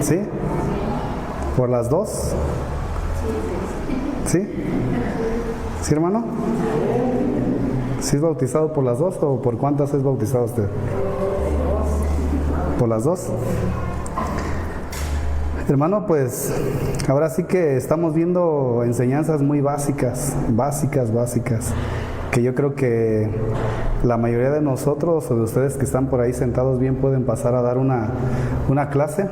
¿Sí? ¿Por las dos? ¿Sí? ¿Sí, hermano? ¿Sí es bautizado por las dos o por cuántas es bautizado usted? ¿Por las dos? Hermano, pues ahora sí que estamos viendo enseñanzas muy básicas, que yo creo que la mayoría de nosotros o de ustedes que están por ahí sentados bien pueden pasar a dar una clase.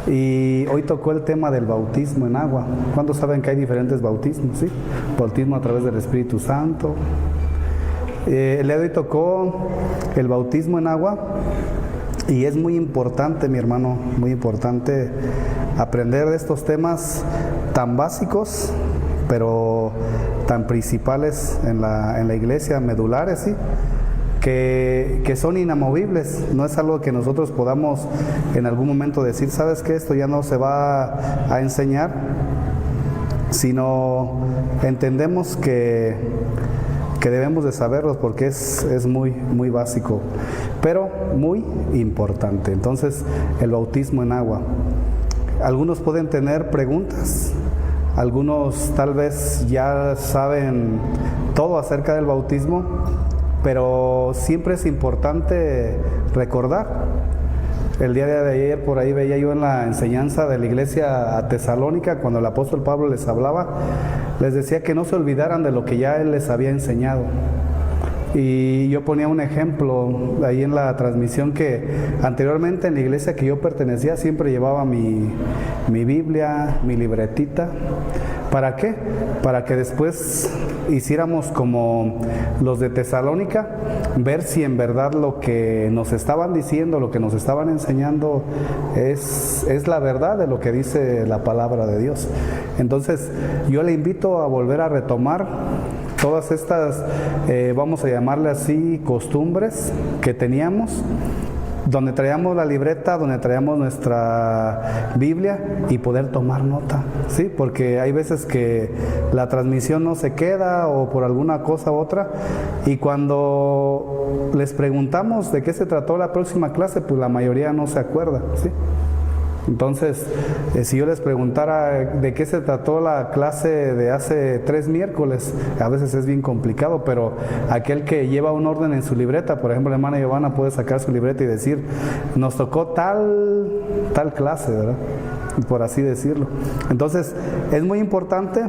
Y hoy tocó el tema del bautismo en agua. ¿Cuántos saben que hay diferentes bautismos? ¿Sí? Bautismo a través del Espíritu Santo. El día de hoy tocó el bautismo en agua. Y es muy importante, mi hermano, muy importante aprender de estos temas tan básicos, pero tan principales en la iglesia, medulares, ¿sí? Que son inamovibles. No es algo que nosotros podamos en algún momento decir, ¿sabes qué? Esto ya no se va a enseñar, sino entendemos que debemos de saberlos porque es muy, muy básico, pero muy importante. Entonces, el bautismo en agua. Algunos pueden tener preguntas, algunos tal vez ya saben todo acerca del bautismo, pero siempre es importante recordar. El día de ayer por ahí veía yo en la enseñanza de la iglesia a Tesalónica, cuando el apóstol Pablo les hablaba, les decía que no se olvidaran de lo que ya él les había enseñado. Y yo ponía un ejemplo ahí en la transmisión que anteriormente en la iglesia que yo pertenecía siempre llevaba mi Biblia, mi libretita. ¿Para qué? Para que después hiciéramos como los de Tesalónica, ver si en verdad lo que nos estaban diciendo, lo que nos estaban enseñando es la verdad de lo que dice la palabra de Dios. Entonces yo le invito a volver a retomar todas estas, vamos a llamarle así, costumbres que teníamos, donde traíamos la libreta, donde traíamos nuestra Biblia y poder tomar nota, ¿sí? Porque hay veces que la transmisión no se queda o por alguna cosa u otra, y cuando les preguntamos de qué se trató la próxima clase, pues la mayoría no se acuerda, ¿sí? Entonces, si yo les preguntara de qué se trató la clase de hace 3 miércoles, a veces es bien complicado, pero aquel que lleva un orden en su libreta, por ejemplo, la hermana Giovanna puede sacar su libreta y decir, nos tocó tal clase, ¿verdad? Por así decirlo. Entonces, es muy importante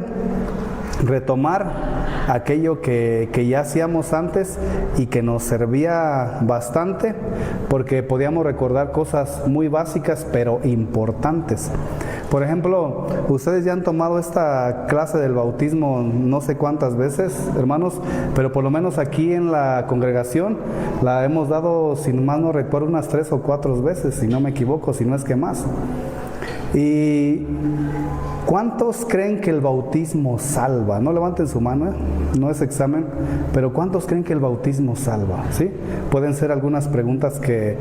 retomar aquello que ya hacíamos antes y que nos servía bastante, porque podíamos recordar cosas muy básicas pero importantes. Por ejemplo, ustedes ya han tomado esta clase del bautismo no sé cuántas veces, hermanos, pero por lo menos aquí en la congregación la hemos dado, si mal no recuerdo, unas 3 o 4 veces, si no me equivoco, si no es que más. ¿Y cuántos creen que el bautismo salva? No levanten su mano, no es examen, pero ¿cuántos creen que el bautismo salva? ¿Sí? Pueden ser algunas preguntas que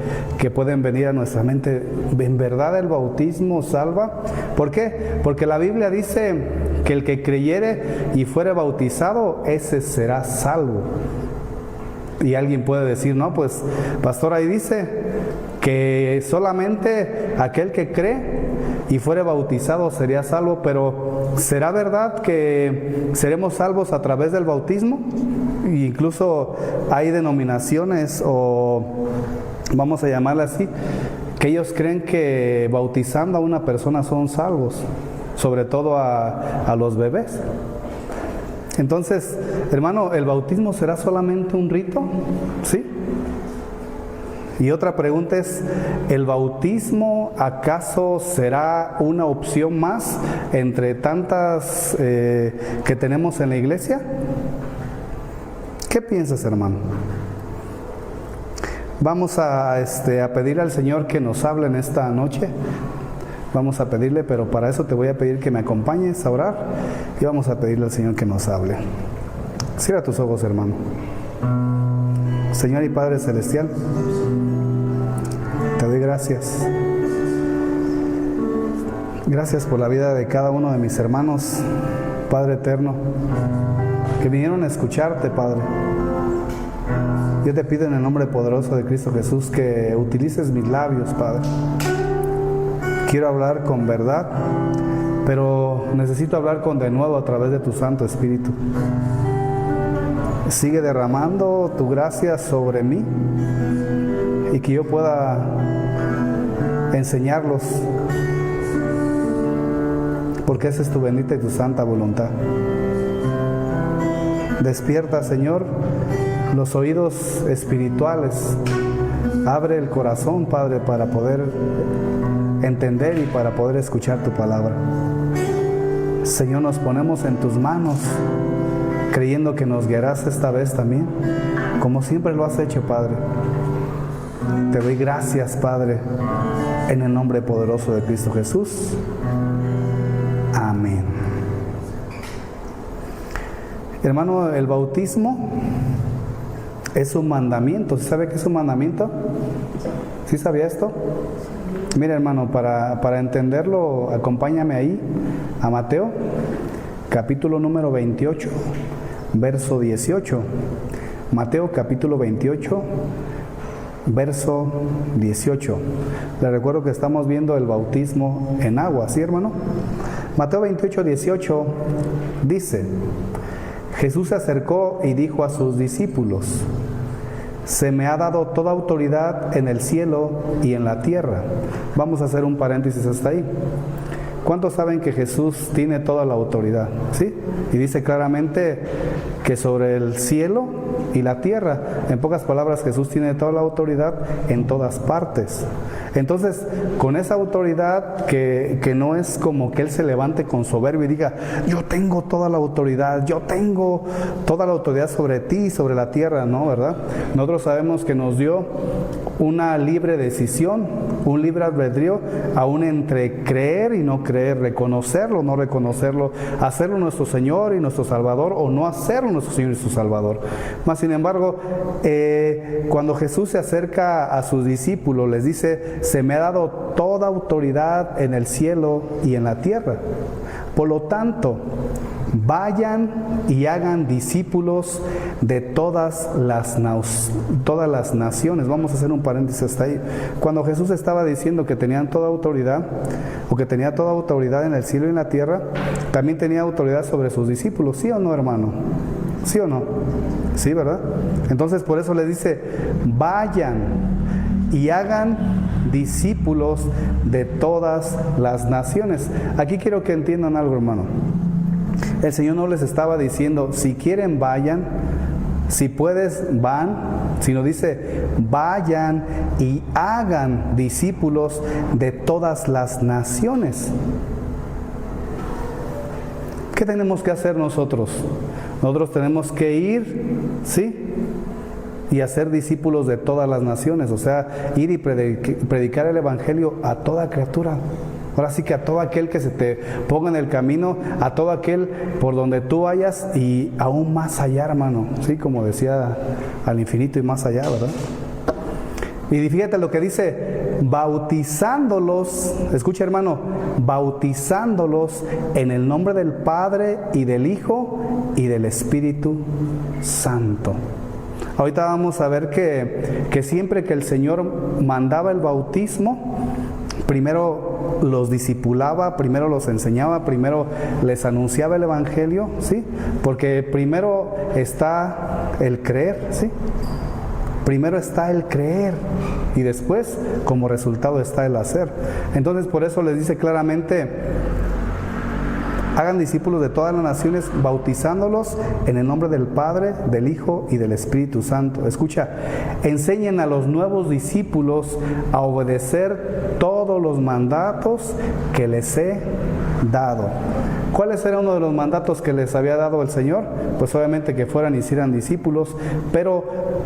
pueden venir a nuestra mente. ¿En verdad el bautismo salva? ¿Por qué? Porque la Biblia dice que el que creyere y fuere bautizado, ese será salvo. Y alguien puede decir, no, pues pastor, ahí dice que solamente aquel que cree y fuere bautizado sería salvo, pero ¿será verdad que seremos salvos a través del bautismo? E incluso hay denominaciones, o vamos a llamarla así, que ellos creen que bautizando a una persona son salvos, sobre todo a los bebés. Entonces, hermano, ¿el bautismo será solamente un rito? ¿Sí? Y otra pregunta es, ¿el bautismo acaso será una opción más entre tantas que tenemos en la iglesia? ¿Qué piensas, hermano? Vamos a pedirle al Señor que nos hable en esta noche. Vamos a pedirle, pero para eso te voy a pedir que me acompañes a orar y vamos a pedirle al Señor que nos hable. Cierra tus ojos, hermano. Señor y Padre Celestial, te doy gracias. Gracias por la vida de cada uno de mis hermanos, Padre eterno, que vinieron a escucharte, Padre. Yo te pido en el nombre poderoso de Cristo Jesús que utilices mis labios, Padre. quiero hablar con verdad, pero necesito hablar con denuedo a través de tu Santo Espíritu. Sigue derramando tu gracia sobre mí y que yo pueda enseñarlos, porque esa es tu bendita y tu santa voluntad. Despierta, Señor, los oídos espirituales. Abre el corazón, Padre, para poder entender y para poder escuchar tu palabra. Señor, nos ponemos en tus manos, creyendo que nos guiarás esta vez también, como siempre lo has hecho, Padre. Te doy gracias, Padre, en el nombre poderoso de Cristo Jesús. Amén. Hermano, el bautismo es un mandamiento. ¿Sabe qué es un mandamiento? ¿Sí sabía esto? Mira, hermano, para entenderlo, acompáñame ahí a Mateo, capítulo número 28, verso 18. Mateo, capítulo 28, verso 18. Les recuerdo que estamos viendo el bautismo en agua, ¿sí, hermano? Mateo 28, 18 dice: Jesús se acercó y dijo a sus discípulos: se me ha dado toda autoridad en el cielo y en la tierra. Vamos a hacer un paréntesis hasta ahí. ¿Cuántos saben que Jesús tiene toda la autoridad? ¿Sí? Y dice claramente que sobre el cielo y la tierra, en pocas palabras, Jesús tiene toda la autoridad en todas partes. Entonces, con esa autoridad que no es como que Él se levante con soberbia y diga: yo tengo toda la autoridad, yo tengo toda la autoridad sobre ti y sobre la tierra, ¿no? ¿Verdad? Nosotros sabemos que nos dio una libre decisión, un libre albedrío, aún entre creer y no creer, reconocerlo o no reconocerlo, hacerlo nuestro Señor y nuestro Salvador o no hacerlo nuestro Señor y su Salvador. Mas sin embargo, cuando Jesús se acerca a sus discípulos, les dice: se me ha dado toda autoridad en el cielo y en la tierra. Por lo tanto, vayan y hagan discípulos de todas las naciones. Vamos a hacer un paréntesis hasta ahí. Cuando Jesús estaba diciendo que tenían toda autoridad, o que tenía toda autoridad en el cielo y en la tierra, también tenía autoridad sobre sus discípulos. ¿Sí o no, hermano? ¿Sí o no? Sí, ¿verdad? Entonces por eso les dice: vayan y hagan discípulos de todas las naciones. Aquí quiero que entiendan algo, hermano. El Señor no les estaba diciendo: si quieren vayan, si puedes van, sino dice: vayan y hagan discípulos de todas las naciones. ¿Qué tenemos que hacer nosotros? Nosotros tenemos que ir, ¿sí?, y hacer discípulos de todas las naciones, o sea, ir y predicar el Evangelio a toda criatura. Ahora sí que a todo aquel que se te ponga en el camino, a todo aquel por donde tú vayas y aún más allá, hermano. Sí, como decía, al infinito y más allá, ¿verdad? Y fíjate lo que dice: bautizándolos, escucha, hermano, bautizándolos en el nombre del Padre y del Hijo y del Espíritu Santo. Ahorita vamos a ver que siempre que el Señor mandaba el bautismo, primero los discipulaba, primero los enseñaba, primero les anunciaba el Evangelio, ¿sí? Porque primero está el creer, ¿sí? Primero está el creer y después, como resultado, está el hacer. Entonces, por eso les dice claramente: hagan discípulos de todas las naciones, bautizándolos en el nombre del Padre, del Hijo y del Espíritu Santo. Escucha: enseñen a los nuevos discípulos a obedecer todos los mandatos que les he dado. ¿Cuáles eran uno de los mandatos que les había dado el Señor? Pues obviamente que fueran y hicieran discípulos, pero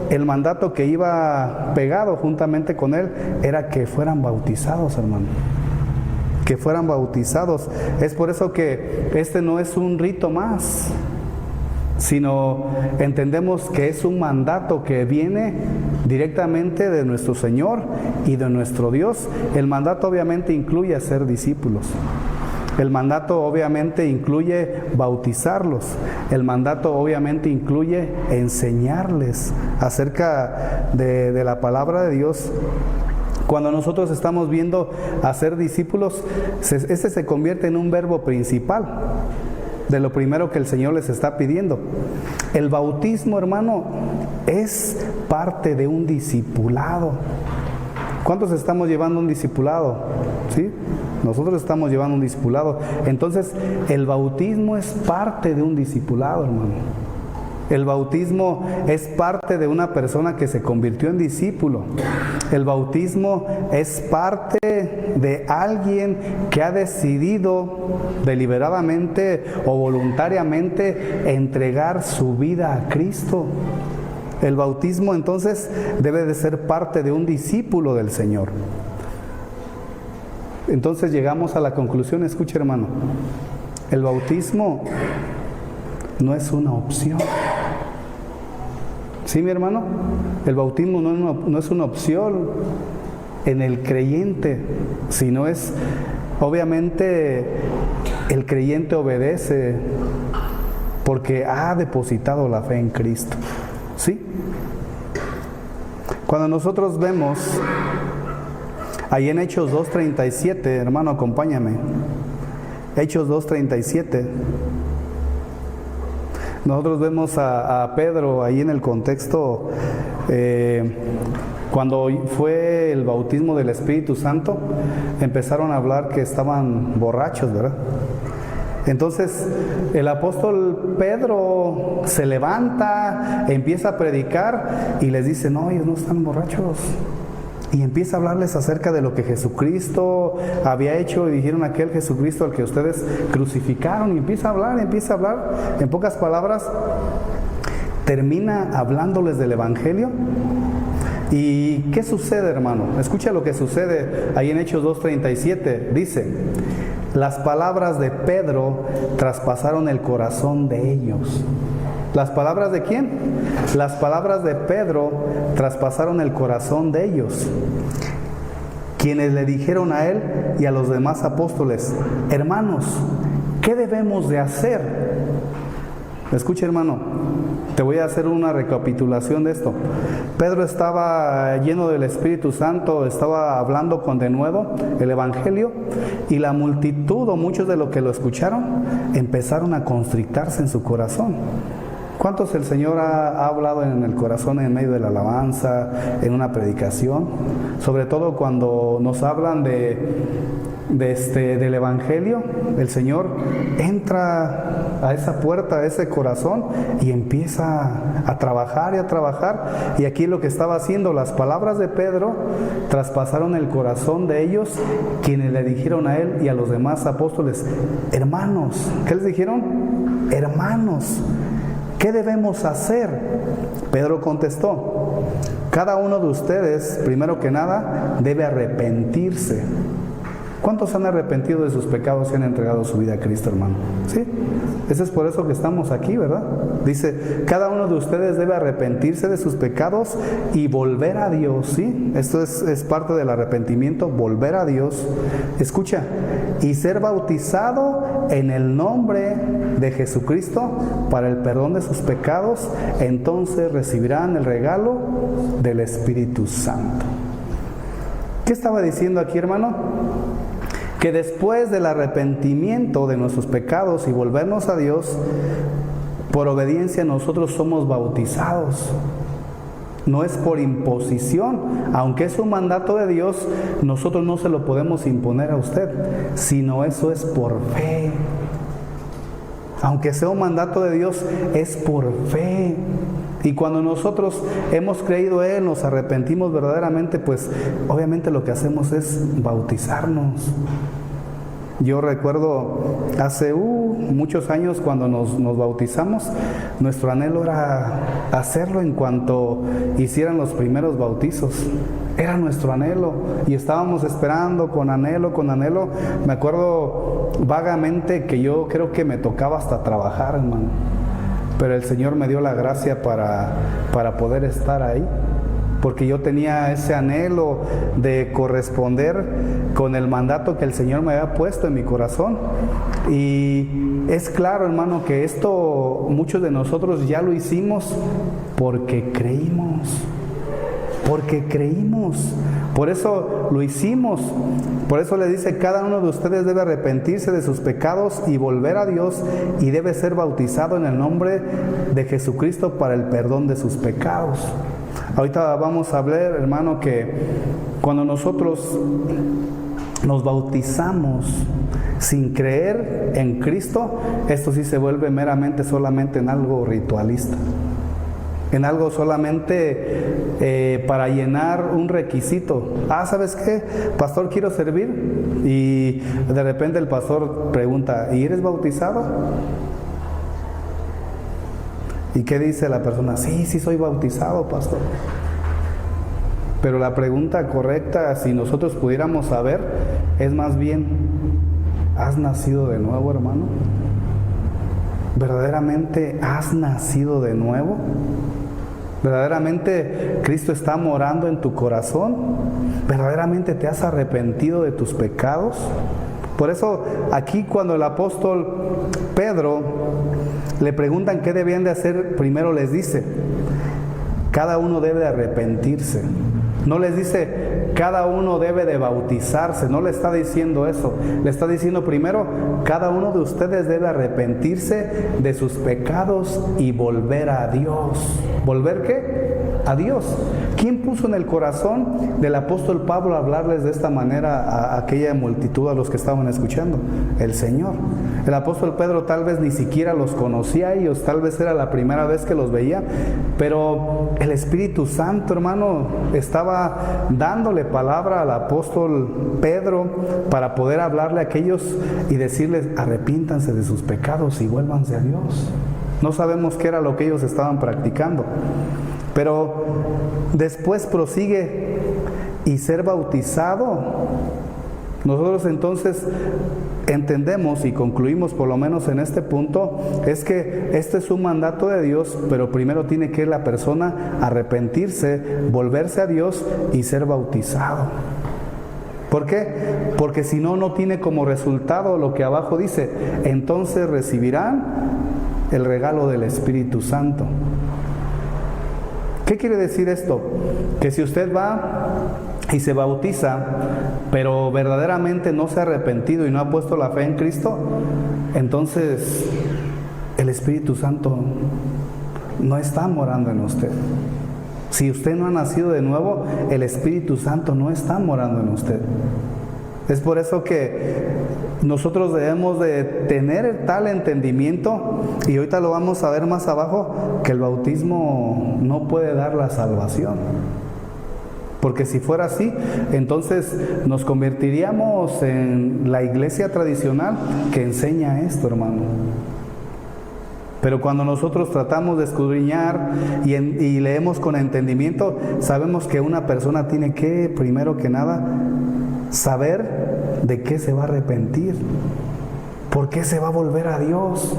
el mandato que iba pegado juntamente con él era que fueran bautizados, hermano. Que fueran bautizados. Es por eso que este no es un rito más, sino entendemos que es un mandato que viene directamente de nuestro Señor y de nuestro Dios. El mandato obviamente incluye hacer discípulos. El mandato obviamente incluye bautizarlos. El mandato obviamente incluye enseñarles acerca de la palabra de Dios, Cuando nosotros estamos viendo hacer discípulos, este se convierte en un verbo principal de lo primero que el Señor les está pidiendo. El bautismo, hermano, es parte de un discipulado. ¿Cuántos estamos llevando un discipulado? ¿Sí? Nosotros estamos llevando un discipulado. Entonces, el bautismo es parte de un discipulado, hermano. El bautismo es parte de una persona que se convirtió en discípulo. El bautismo es parte de alguien que ha decidido deliberadamente o voluntariamente entregar su vida a Cristo. El bautismo entonces debe de ser parte de un discípulo del Señor. Entonces llegamos a la conclusión, escucha hermano, el bautismo no es una opción. ¿Sí, mi hermano? El bautismo no es una opción en el creyente, sino es, obviamente, el creyente obedece porque ha depositado la fe en Cristo. ¿Sí? Cuando nosotros vemos ahí en Hechos 2:37, hermano, acompáñame. Hechos 2:37. Nosotros vemos a Pedro ahí en el contexto, cuando fue el bautismo del Espíritu Santo, empezaron a hablar que estaban borrachos, ¿verdad? Entonces el apóstol Pedro se levanta, empieza a predicar y les dice, no, ellos no están borrachos. Y empieza a hablarles acerca de lo que Jesucristo había hecho y dijeron aquel Jesucristo al que ustedes crucificaron. Y empieza a hablar, en pocas palabras, termina hablándoles del Evangelio. ¿Y qué sucede, hermano? Escucha lo que sucede ahí en Hechos 2:37. Dice, las palabras de Pedro traspasaron el corazón de ellos. ¿Las palabras de quién? Las palabras de Pedro traspasaron el corazón de ellos, quienes le dijeron a él y a los demás apóstoles, hermanos, ¿qué debemos de hacer? Escucha, hermano, te voy a hacer una recapitulación de esto. Pedro estaba lleno del Espíritu Santo, estaba hablando con denuedo el Evangelio, y la multitud o muchos de los que lo escucharon empezaron a constrictarse en su corazón. ¿Cuántos el Señor ha hablado en el corazón en medio de la alabanza, en una predicación? Sobre todo cuando nos hablan del Evangelio, el Señor entra a esa puerta, a ese corazón y empieza a trabajar y a trabajar. Y aquí lo que estaba haciendo, las palabras de Pedro traspasaron el corazón de ellos, quienes le dijeron a él y a los demás apóstoles, hermanos, ¿qué les dijeron? Hermanos, ¿qué debemos hacer? Pedro contestó, cada uno de ustedes, primero que nada, debe arrepentirse. ¿Cuántos han arrepentido de sus pecados y han entregado su vida a Cristo, hermano? ¿Sí? Ese es por eso que estamos aquí, ¿verdad? Dice, cada uno de ustedes debe arrepentirse de sus pecados y volver a Dios, ¿sí? Esto es parte del arrepentimiento, volver a Dios. Escucha, y ser bautizado en el nombre de Jesucristo para el perdón de sus pecados, entonces recibirán el regalo del Espíritu Santo. ¿Qué estaba diciendo aquí, hermano? Que después del arrepentimiento de nuestros pecados y volvernos a Dios, por obediencia nosotros somos bautizados. No es por imposición, aunque es un mandato de Dios, nosotros no se lo podemos imponer a usted, sino eso es por fe. Aunque sea un mandato de Dios, es por fe. Y cuando nosotros hemos creído en Él, nos arrepentimos verdaderamente, pues obviamente lo que hacemos es bautizarnos. Yo recuerdo hace muchos años cuando nos bautizamos, nuestro anhelo era hacerlo en cuanto hicieran los primeros bautizos. Era nuestro anhelo y estábamos esperando con anhelo. Me acuerdo vagamente que yo creo que me tocaba hasta trabajar, hermano. Pero el Señor me dio la gracia para poder estar ahí, porque yo tenía ese anhelo de corresponder con el mandato que el Señor me había puesto en mi corazón. Y es claro, hermano, que esto muchos de nosotros ya lo hicimos porque creímos, Por eso lo hicimos. Por eso le dice, cada uno de ustedes debe arrepentirse de sus pecados y volver a Dios, y debe ser bautizado en el nombre de Jesucristo para el perdón de sus pecados. Ahorita vamos a hablar, hermano, que cuando nosotros nos bautizamos sin creer en Cristo, esto sí se vuelve meramente solamente en algo ritualista, en algo solamente para llenar un requisito. ¿Sabes qué? Pastor, quiero servir. Y de repente el pastor pregunta, ¿y eres bautizado? ¿Y qué dice la persona? Sí, soy bautizado, pastor. Pero la pregunta correcta, si nosotros pudiéramos saber, es más bien, ¿has nacido de nuevo, hermano? ¿Verdaderamente has nacido de nuevo? ¿Verdaderamente Cristo está morando en tu corazón? ¿Verdaderamente te has arrepentido de tus pecados? Por eso aquí cuando el apóstol Pedro le preguntan qué debían de hacer, primero les dice, cada uno debe de arrepentirse. No les dice, cada uno debe de bautizarse, no le está diciendo eso. Le está diciendo primero, cada uno de ustedes debe arrepentirse de sus pecados y volver a Dios. ¿Volver qué? A Dios. ¿Quién puso en el corazón del apóstol Pablo hablarles de esta manera a aquella multitud, a los que estaban escuchando? El Señor. El apóstol Pedro tal vez ni siquiera los conocía a ellos, tal vez era la primera vez que los veía, pero el Espíritu Santo, hermano, estaba dándole palabra al apóstol Pedro para poder hablarle a aquellos y decirles, arrepiéntanse de sus pecados y vuélvanse a Dios. No sabemos qué era lo que ellos estaban practicando, pero después prosigue, y ser bautizado. Nosotros entonces entendemos y concluimos, por lo menos en este punto, es que este es un mandato de Dios, pero primero tiene que la persona arrepentirse, volverse a Dios y ser bautizado. ¿Por qué? Porque si no, no tiene como resultado lo que abajo dice, entonces recibirán el regalo del Espíritu Santo. ¿Qué quiere decir esto? Que si usted va y se bautiza, pero verdaderamente no se ha arrepentido y no ha puesto la fe en Cristo, entonces el Espíritu Santo no está morando en usted. Si usted no ha nacido de nuevo, el Espíritu Santo no está morando en usted. Es por eso que nosotros debemos de tener tal entendimiento, y ahorita lo vamos a ver más abajo, que el bautismo no puede dar la salvación. Porque si fuera así, entonces nos convertiríamos en la iglesia tradicional que enseña esto, hermano. Pero cuando nosotros tratamos de escudriñar y leemos con entendimiento, sabemos que una persona tiene que, primero que nada, saber de qué se va a arrepentir, por qué se va a volver a Dios.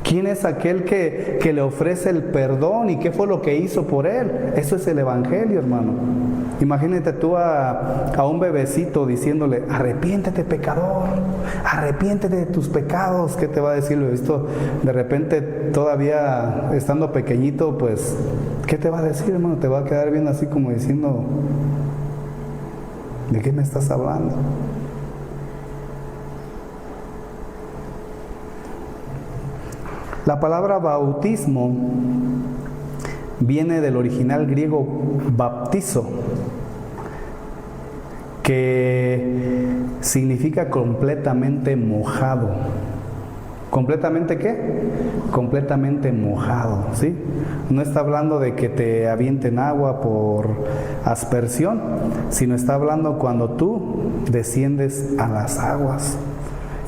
¿Quién es aquel que le ofrece el perdón y qué fue lo que hizo por él? Eso es el Evangelio, hermano. Imagínate tú a un bebecito diciéndole, arrepiéntete, pecador, arrepiéntete de tus pecados. ¿Qué te va a decir el bebecito? De repente, todavía estando pequeñito, pues, ¿qué te va a decir, hermano? Te va a quedar bien así como diciendo, ¿de qué me estás hablando? La palabra bautismo viene del original griego baptizo, que significa completamente mojado. ¿Completamente qué? Completamente mojado, ¿sí? No está hablando de que te avienten agua por aspersión, sino está hablando cuando tú desciendes a las aguas.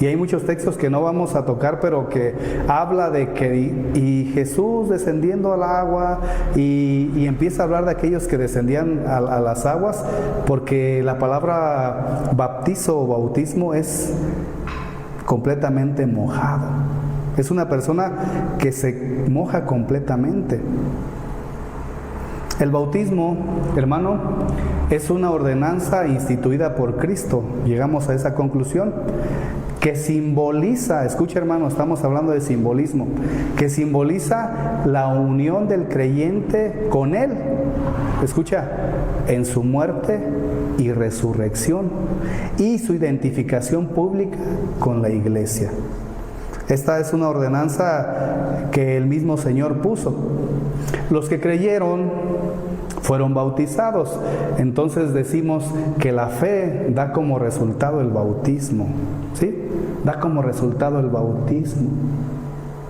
Y hay muchos textos que no vamos a tocar, pero que habla de que y Jesús descendiendo al agua y empieza a hablar de aquellos que descendían a las aguas, porque la palabra bautizo o bautismo es completamente mojado. Es una persona que se moja completamente. El bautismo, hermano, es una ordenanza instituida por Cristo. Llegamos a esa conclusión, que simboliza, escucha hermano, estamos hablando de simbolismo, que simboliza la unión del creyente con Él. Escucha, en su muerte y resurrección y su identificación pública con la iglesia. Esta es una ordenanza que el mismo Señor puso. Los que creyeron fueron bautizados. Entonces decimos que la fe da como resultado el bautismo. ¿Sí? Da como resultado el bautismo.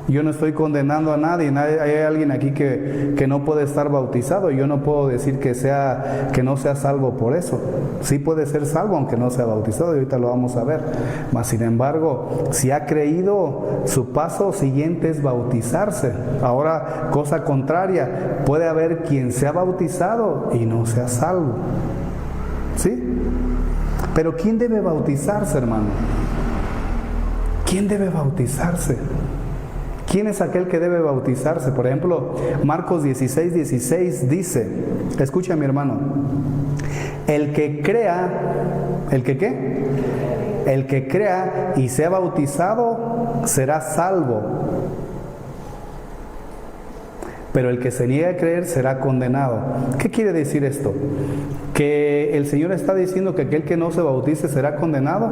Yo no estoy condenando a nadie. Hay alguien aquí que no puede estar bautizado. Yo no puedo decir que no sea salvo por eso. Sí puede ser salvo aunque no sea bautizado, y ahorita lo vamos a ver. Mas sin embargo, si ha creído, su paso siguiente es bautizarse. Ahora, cosa contraria, puede haber quien sea bautizado y no sea salvo. ¿Sí? Pero ¿quién debe bautizarse, hermano? ¿Quién debe bautizarse? ¿Quién es aquel que debe bautizarse? Por ejemplo, Marcos 16:16 dice, escucha mi hermano, el que crea, ¿el que qué? El que crea y sea bautizado será salvo, pero el que se niegue a creer será condenado. ¿Qué quiere decir esto? ¿Que el Señor está diciendo que aquel que no se bautice será condenado?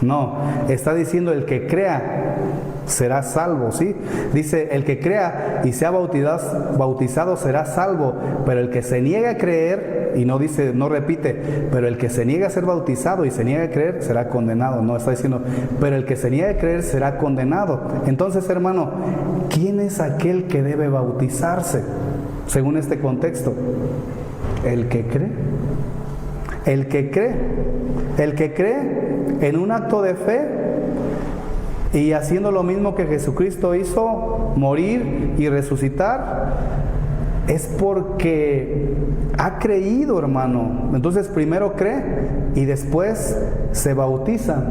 No, está diciendo el que crea será salvo, ¿sí? Dice, el que crea y sea bautizado será salvo, pero el que se niegue a creer, y no dice, no repite, pero el que se niegue a ser bautizado y se niegue a creer será condenado. No, está diciendo, pero el que se niegue a creer será condenado. Entonces, hermano, ¿quién es aquel que debe bautizarse? Según este contexto, el que cree. El que cree. El que cree en un acto de fe y haciendo lo mismo que Jesucristo hizo, morir y resucitar, es porque ha creído, hermano. Entonces primero cree y después se bautiza.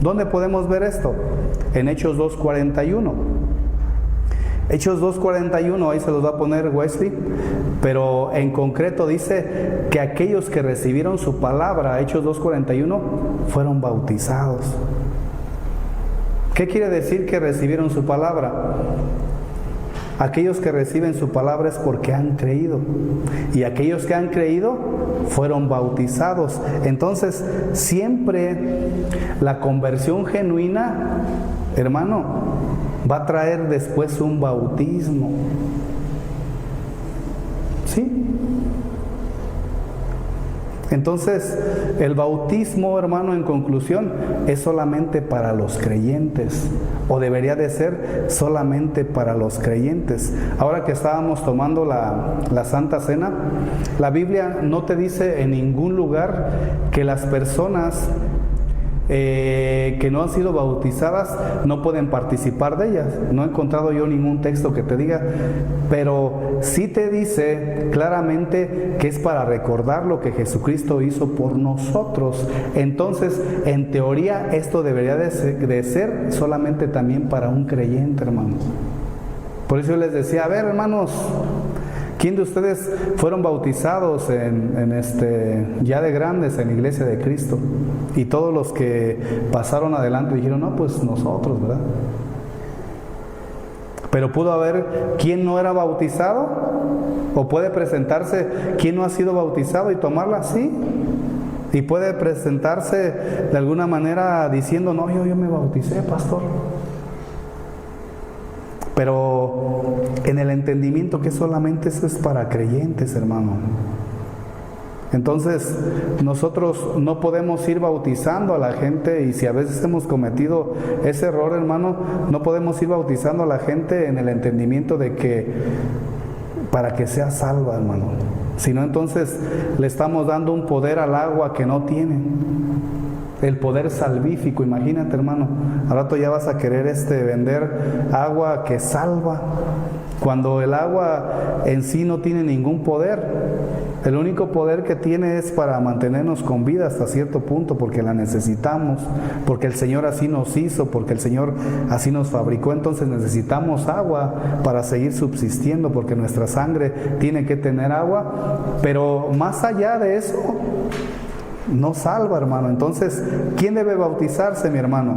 ¿Dónde podemos ver esto? En Hechos 2:41. Hechos 2:41, ahí se los va a poner Wesley, pero en concreto dice que aquellos que recibieron su palabra, Hechos 2:41, fueron bautizados. ¿Qué quiere decir que recibieron su palabra? Aquellos que reciben su palabra es porque han creído, y aquellos que han creído fueron bautizados. Entonces, siempre la conversión genuina, hermano, va a traer después un bautismo. ¿Sí? Entonces, el bautismo, hermano, en conclusión, es solamente para los creyentes, o debería de ser solamente para los creyentes. Ahora que estábamos tomando la Santa Cena, la Biblia no te dice en ningún lugar que las personas que no han sido bautizadas no pueden participar de ellas. No he encontrado yo ningún texto que te diga, pero sí te dice claramente que es para recordar lo que Jesucristo hizo por nosotros. Entonces, en teoría, esto debería de ser solamente también para un creyente, hermanos. Por eso yo les decía, a ver, hermanos, ¿quién de ustedes fueron bautizados ya de grandes en la iglesia de Cristo? Y todos los que pasaron adelante dijeron, no, pues nosotros, ¿verdad? Pero pudo haber quien no era bautizado, o puede presentarse quien no ha sido bautizado y tomarla, sí. Y puede presentarse de alguna manera diciendo, no, yo me bauticé, pastor. Pero en el entendimiento que solamente eso es para creyentes, hermano. Entonces, nosotros no podemos ir bautizando a la gente, y si a veces hemos cometido ese error, hermano, no podemos ir bautizando a la gente en el entendimiento de que para que sea salva, hermano. Sino entonces le estamos dando un poder al agua que no tiene. El poder salvífico, imagínate, hermano, al rato ya vas a querer vender agua que salva, cuando el agua en sí no tiene ningún poder. El único poder que tiene es para mantenernos con vida hasta cierto punto, porque la necesitamos, porque el Señor así nos hizo, porque el Señor así nos fabricó. Entonces necesitamos agua para seguir subsistiendo, porque nuestra sangre tiene que tener agua, pero más allá de eso no salva, hermano. Entonces, ¿quién debe bautizarse, mi hermano?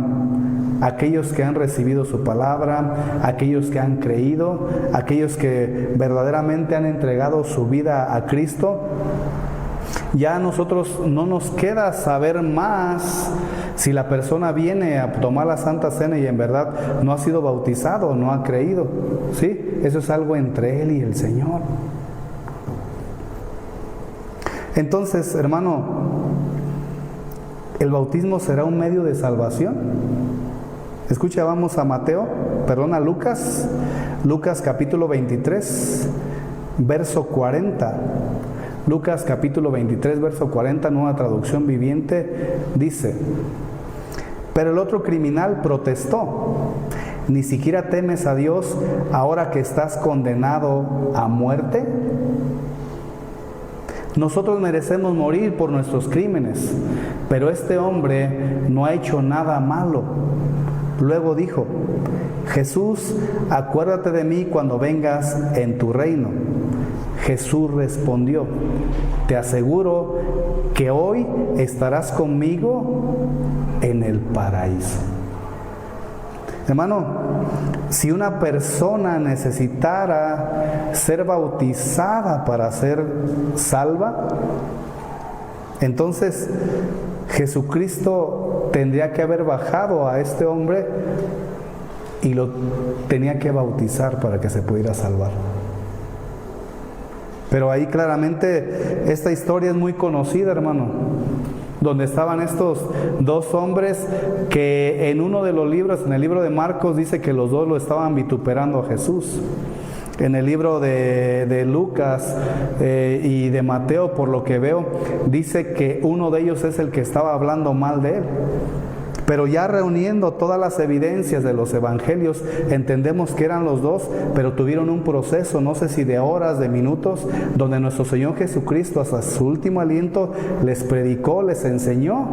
aquellos que han recibido su palabra, aquellos que han creído, aquellos que verdaderamente han entregado su vida a Cristo. Ya a nosotros no nos queda saber más si la persona viene a tomar la Santa Cena y en verdad no ha sido bautizado, no ha creído, ¿sí? Eso es algo entre él y el Señor. Entonces, hermano, ¿el bautismo será un medio de salvación? Escucha, vamos a Lucas capítulo 23, verso 40. Lucas capítulo 23, verso 40, nueva traducción viviente, dice: pero el otro criminal protestó: ¿ni siquiera temes a Dios ahora que estás condenado a muerte? Nosotros merecemos morir por nuestros crímenes, pero este hombre no ha hecho nada malo. Luego dijo: Jesús, acuérdate de mí cuando vengas en tu reino. Jesús respondió: te aseguro que hoy estarás conmigo en el paraíso. Hermano, si una persona necesitara ser bautizada para ser salva, entonces Jesucristo tendría que haber bajado a este hombre y lo tenía que bautizar para que se pudiera salvar. Pero ahí claramente esta historia es muy conocida, hermano, donde estaban estos dos hombres que en uno de los libros, en el libro de Marcos, dice que los dos lo estaban vituperando a Jesús. En el libro de Lucas y de Mateo, por lo que veo, dice que uno de ellos es el que estaba hablando mal de él. Pero ya reuniendo todas las evidencias de los evangelios, entendemos que eran los dos, pero tuvieron un proceso, no sé si de horas, de minutos, donde nuestro Señor Jesucristo hasta su último aliento les predicó, les enseñó,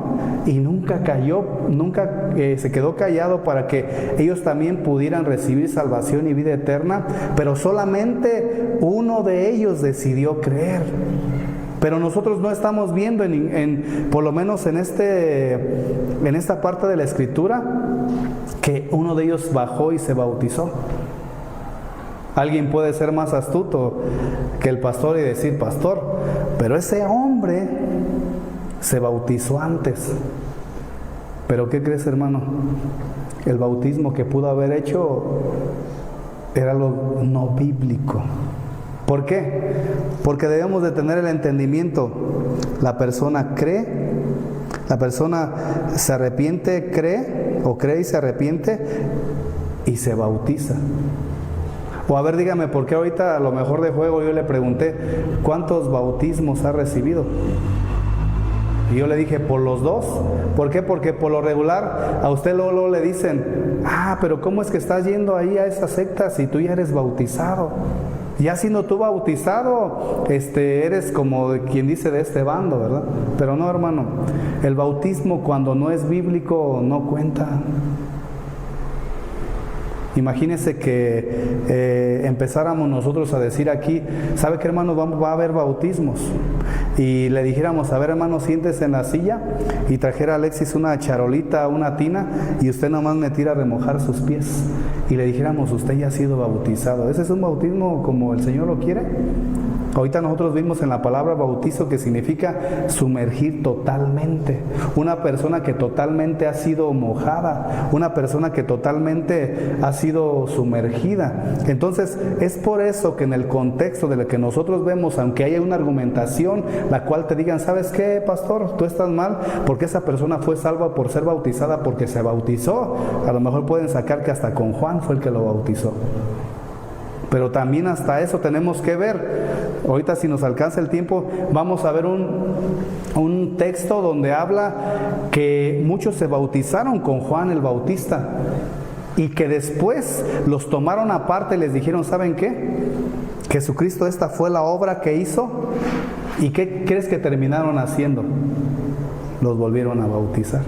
y nunca cayó, nunca se quedó callado para que ellos también pudieran recibir salvación y vida eterna, pero solamente uno de ellos decidió creer. Pero nosotros no estamos viendo, por lo menos en esta parte de la Escritura, que uno de ellos bajó y se bautizó. Alguien puede ser más astuto que el pastor y decir: pastor, pero ese hombre se bautizó antes. ¿Pero qué crees, hermano? El bautismo que pudo haber hecho era lo no bíblico. ¿Por qué? Porque debemos de tener el entendimiento. La persona cree, la persona se arrepiente, cree y se arrepiente y se bautiza. O a ver, dígame, ¿por qué ahorita a lo mejor de juego yo le pregunté cuántos bautismos ha recibido? Y yo le dije: por los dos. ¿Por qué? Porque por lo regular a usted luego le dicen: pero ¿cómo es que estás yendo ahí a esa secta si tú ya eres bautizado? Ya siendo tú bautizado, eres como quien dice de este bando, ¿verdad? Pero no, hermano, el bautismo cuando no es bíblico no cuenta. Imagínese que empezáramos nosotros a decir aquí: ¿sabe qué, hermano? Va a haber bautismos. Y le dijéramos: a ver, hermano, siéntese en la silla, y trajera a Alexis una charolita, una tina, y usted nomás metiera a remojar sus pies. Y le dijéramos: usted ya ha sido bautizado. ¿Ese es un bautismo como el Señor lo quiere? Ahorita nosotros vimos en la palabra bautizo que significa sumergir totalmente. Una persona que totalmente ha sido mojada, una persona que totalmente ha sido sumergida. Entonces es por eso que en el contexto de lo que nosotros vemos, aunque haya una argumentación la cual te digan: ¿sabes qué, pastor? Tú estás mal porque esa persona fue salva por ser bautizada, porque se bautizó. A lo mejor pueden sacar que hasta con Juan fue el que lo bautizó. Pero también hasta eso tenemos que ver. Ahorita, si nos alcanza el tiempo, vamos a ver un texto donde habla que muchos se bautizaron con Juan el Bautista y que después los tomaron aparte y les dijeron: ¿saben qué? Jesucristo, esta fue la obra que hizo. ¿Y qué crees que terminaron haciendo? Los volvieron a bautizar.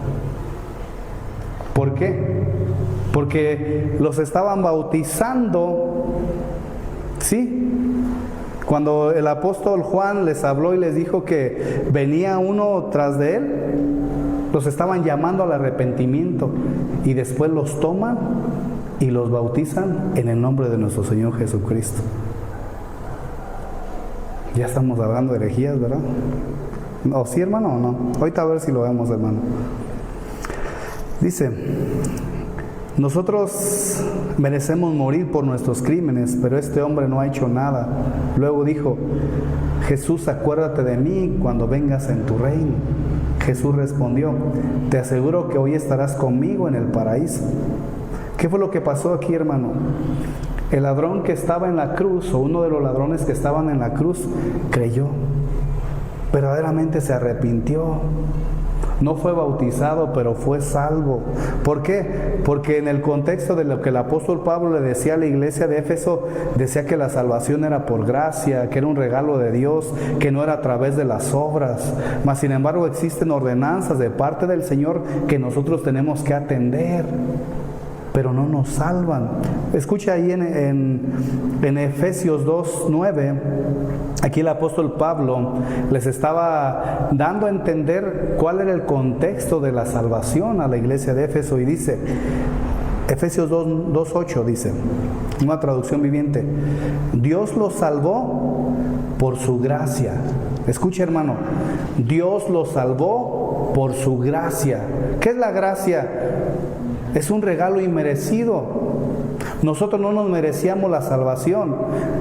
¿Por qué? Porque los estaban bautizando. ¿Sí? Cuando el apóstol Juan les habló y les dijo que venía uno tras de él, los estaban llamando al arrepentimiento y después los toman y los bautizan en el nombre de nuestro Señor Jesucristo. Ya estamos hablando de herejías, ¿verdad? ¿O sí, hermano, o no? Ahorita a ver si lo vemos, hermano. Dice: nosotros merecemos morir por nuestros crímenes, pero este hombre no ha hecho nada. Luego dijo: Jesús, acuérdate de mí cuando vengas en tu reino. Jesús respondió: te aseguro que hoy estarás conmigo en el paraíso. ¿Qué fue lo que pasó aquí, hermano? El ladrón que estaba en la cruz, o uno de los ladrones que estaban en la cruz, creyó. Verdaderamente se arrepintió. No fue bautizado, pero fue salvo. ¿Por qué? Porque en el contexto de lo que el apóstol Pablo le decía a la iglesia de Éfeso, decía que la salvación era por gracia, que era un regalo de Dios, que no era a través de las obras. Mas sin embargo existen ordenanzas de parte del Señor que nosotros tenemos que atender, pero no nos salvan. Escucha ahí en Efesios 2:9, aquí el apóstol Pablo les estaba dando a entender cuál era el contexto de la salvación a la iglesia de Éfeso, y dice, Efesios 2:8 dice, una traducción viviente: Dios los salvó por su gracia. Escucha, hermano, Dios los salvó por su gracia. ¿Qué es la gracia? Es un regalo inmerecido. Nosotros no nos merecíamos la salvación.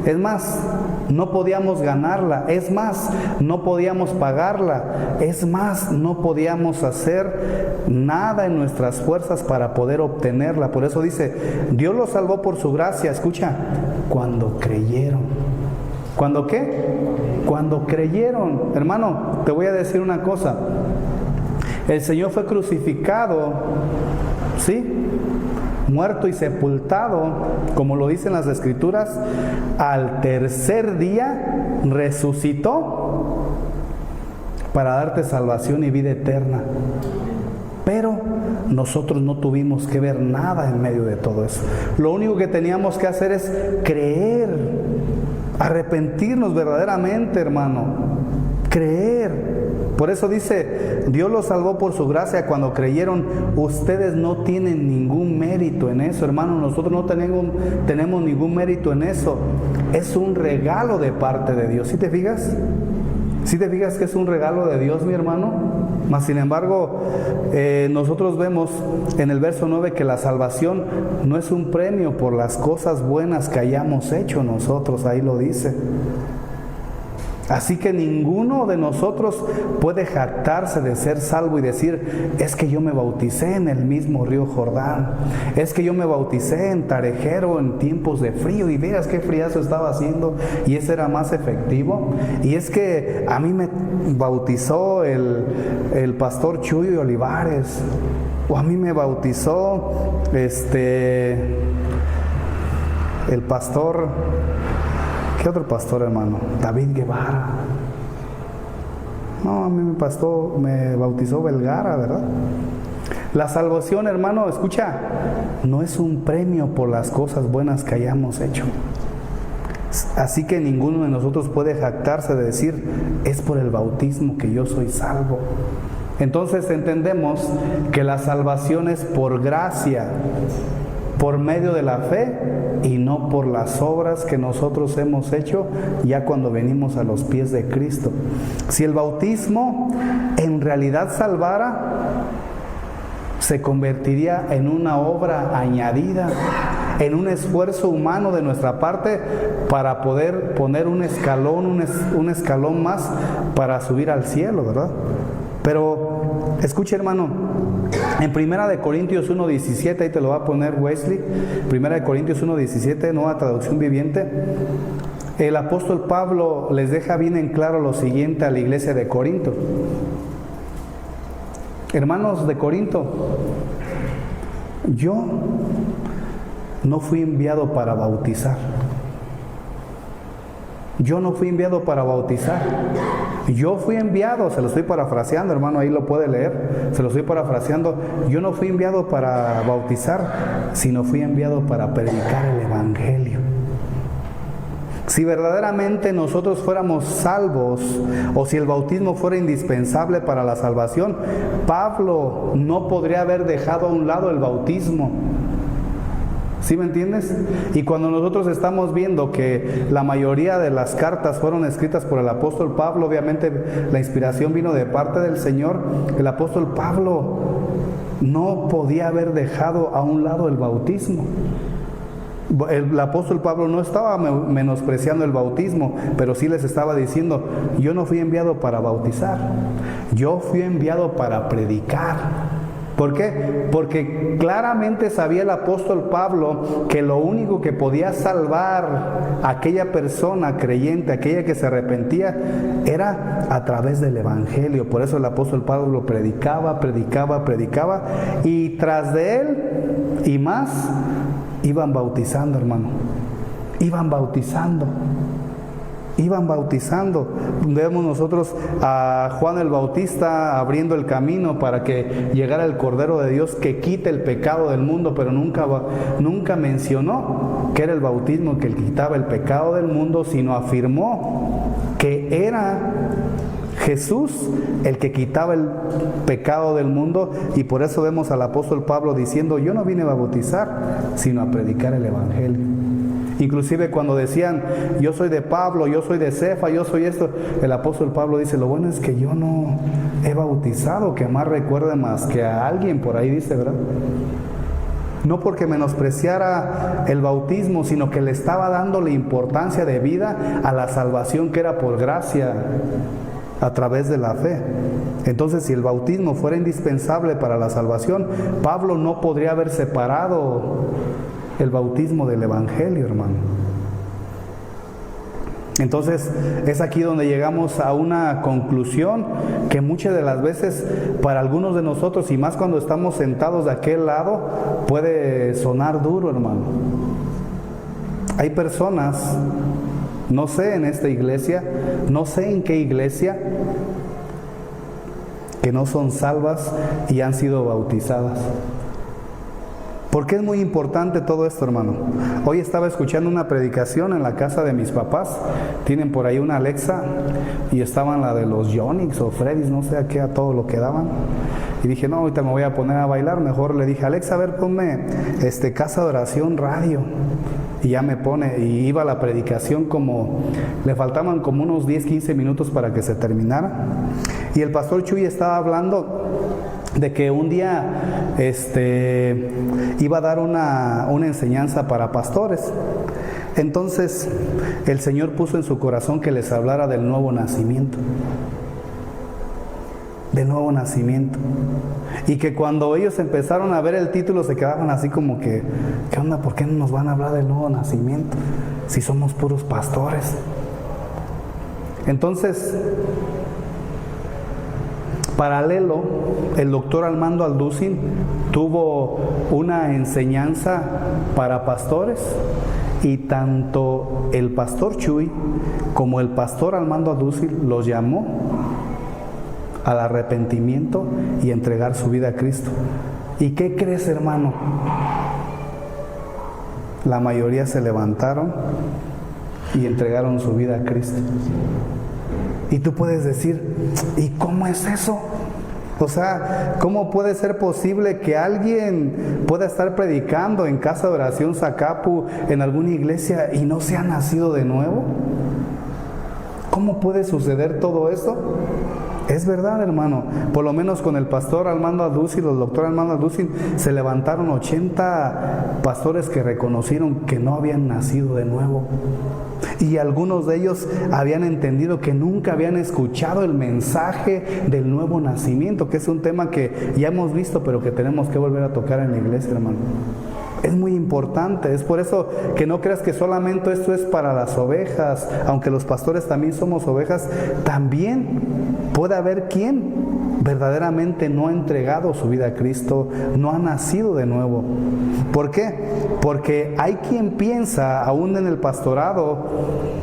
Es más, no podíamos ganarla. Es más, no podíamos pagarla. Es más, no podíamos hacer nada en nuestras fuerzas para poder obtenerla. Por eso dice, Dios los salvó por su gracia. Escucha, cuando creyeron. ¿Cuándo qué? Cuando creyeron. Hermano, te voy a decir una cosa. El Señor fue crucificado, ¿sí? Muerto y sepultado, como lo dicen las Escrituras. Al tercer día resucitó para darte salvación y vida eterna. Pero nosotros no tuvimos que ver nada en medio de todo eso. Lo único que teníamos que hacer es creer, arrepentirnos verdaderamente, hermano, creer. Por eso dice, Dios los salvó por su gracia cuando creyeron. Ustedes no tienen ningún mérito en eso, hermano. Nosotros no tenemos ningún mérito en eso. Es un regalo de parte de Dios. ¿Sí te fijas? ¿Sí te fijas que es un regalo de Dios, mi hermano? Mas sin embargo, nosotros vemos en el verso 9 que la salvación no es un premio por las cosas buenas que hayamos hecho nosotros. Ahí lo dice. Así que ninguno de nosotros puede jactarse de ser salvo y decir, es que yo me bauticé en el mismo río Jordán, es que yo me bauticé en Tarejero en tiempos de frío y veas qué friazo estaba haciendo y ese era más efectivo, y es que a mí me bautizó el pastor Chuy Olivares, o a mí me bautizó el pastor... ¿Qué otro pastor, hermano? David Guevara. No, a mí me bautizó Belgara, ¿verdad? La salvación, hermano, escucha, no es un premio por las cosas buenas que hayamos hecho. Así que ninguno de nosotros puede jactarse de decir, es por el bautismo que yo soy salvo. Entonces entendemos que la salvación es por gracia, por medio de la fe y no por las obras que nosotros hemos hecho ya cuando venimos a los pies de Cristo. Si el bautismo en realidad salvara, se convertiría en una obra añadida, en un esfuerzo humano de nuestra parte para poder poner un escalón más para subir al cielo, ¿verdad? Pero escuche, hermano, en 1 Corintios 1:17, ahí te lo va a poner Wesley, 1 Corintios 1:17, nueva traducción viviente, el apóstol Pablo les deja bien en claro lo siguiente a la iglesia de Corinto. Hermanos de Corinto, yo no fui enviado para bautizar. Yo no fui enviado para bautizar. Yo fui enviado, se lo estoy parafraseando, hermano, ahí lo puede leer, se lo estoy parafraseando. Yo no fui enviado para bautizar, sino fui enviado para predicar el evangelio. Si verdaderamente nosotros fuéramos salvos, o si el bautismo fuera indispensable para la salvación, Pablo no podría haber dejado a un lado el bautismo. ¿Sí me entiendes? Y cuando nosotros estamos viendo que la mayoría de las cartas fueron escritas por el apóstol Pablo, obviamente la inspiración vino de parte del Señor, el apóstol Pablo no podía haber dejado a un lado el bautismo. El apóstol Pablo no estaba menospreciando el bautismo, pero sí les estaba diciendo: yo no fui enviado para bautizar, yo fui enviado para predicar. ¿Por qué? Porque claramente sabía el apóstol Pablo que lo único que podía salvar a aquella persona creyente, aquella que se arrepentía, era a través del evangelio. Por eso el apóstol Pablo predicaba, y tras de él y más iban bautizando, hermano. Iban bautizando. Vemos nosotros a Juan el Bautista abriendo el camino para que llegara el Cordero de Dios que quite el pecado del mundo, pero nunca mencionó que era el bautismo que quitaba el pecado del mundo, sino afirmó que era Jesús el que quitaba el pecado del mundo. Y por eso vemos al apóstol Pablo diciendo: yo no vine a bautizar, sino a predicar el evangelio. Inclusive cuando decían: yo soy de Pablo, yo soy de Cefa, yo soy esto, el apóstol Pablo dice: lo bueno es que yo no he bautizado, que más recuerde más que a alguien, por ahí dice, ¿verdad? No porque menospreciara el bautismo, sino que le estaba dando la importancia de vida a la salvación que era por gracia a través de la fe. Entonces, si el bautismo fuera indispensable para la salvación, Pablo no podría haber separado el bautismo del evangelio, hermano. Entonces es aquí donde llegamos a una conclusión que muchas de las veces para algunos de nosotros, y más cuando estamos sentados de aquel lado, puede sonar duro, hermano. Hay personas, no sé en esta iglesia, no sé en qué iglesia, que no son salvas y han sido bautizadas. ¿Por qué es muy importante todo esto, hermano? Hoy estaba escuchando una predicación en la casa de mis papás. Tienen por ahí una Alexa y estaban la de los Yonix o Freddy's, no sé a qué, a todo lo que daban. Y dije: no, ahorita me voy a poner a bailar. Mejor le dije: Alexa, a ver, ponme Casa de Oración Radio. Y ya me pone, y iba la predicación le faltaban como unos 10, 15 minutos para que se terminara. Y el pastor Chuy estaba hablando de que un día iba a dar una enseñanza para pastores. Entonces el Señor puso en su corazón que les hablara del nuevo nacimiento. Del nuevo nacimiento. Y que cuando ellos empezaron a ver el título se quedaban así como que: ¿qué onda? ¿Por qué no nos van a hablar del nuevo nacimiento si somos puros pastores? Entonces, paralelo, el doctor Armando Alducin tuvo una enseñanza para pastores, y tanto el pastor Chuy como el pastor Armando Alducin los llamó al arrepentimiento y entregar su vida a Cristo. ¿Y qué crees, hermano? La mayoría se levantaron y entregaron su vida a Cristo. Y tú puedes decir: ¿y cómo es eso? O sea, ¿cómo puede ser posible que alguien pueda estar predicando en Casa de Oración Zacapu, en alguna iglesia, y no se ha nacido de nuevo? ¿Cómo puede suceder todo esto? Es verdad, hermano. Por lo menos con el pastor Armando Alducin, el doctor Armando Alducin, se levantaron 80 pastores que reconocieron que no habían nacido de nuevo. Y algunos de ellos habían entendido que nunca habían escuchado el mensaje del nuevo nacimiento, que es un tema que ya hemos visto, pero que tenemos que volver a tocar en la iglesia, hermano. Es muy importante. Es por eso que no creas que solamente esto es para las ovejas, aunque los pastores también somos ovejas. También puede haber quien verdaderamente no ha entregado su vida a Cristo, no ha nacido de nuevo. ¿Por qué? Porque hay quien piensa, aún en el pastorado,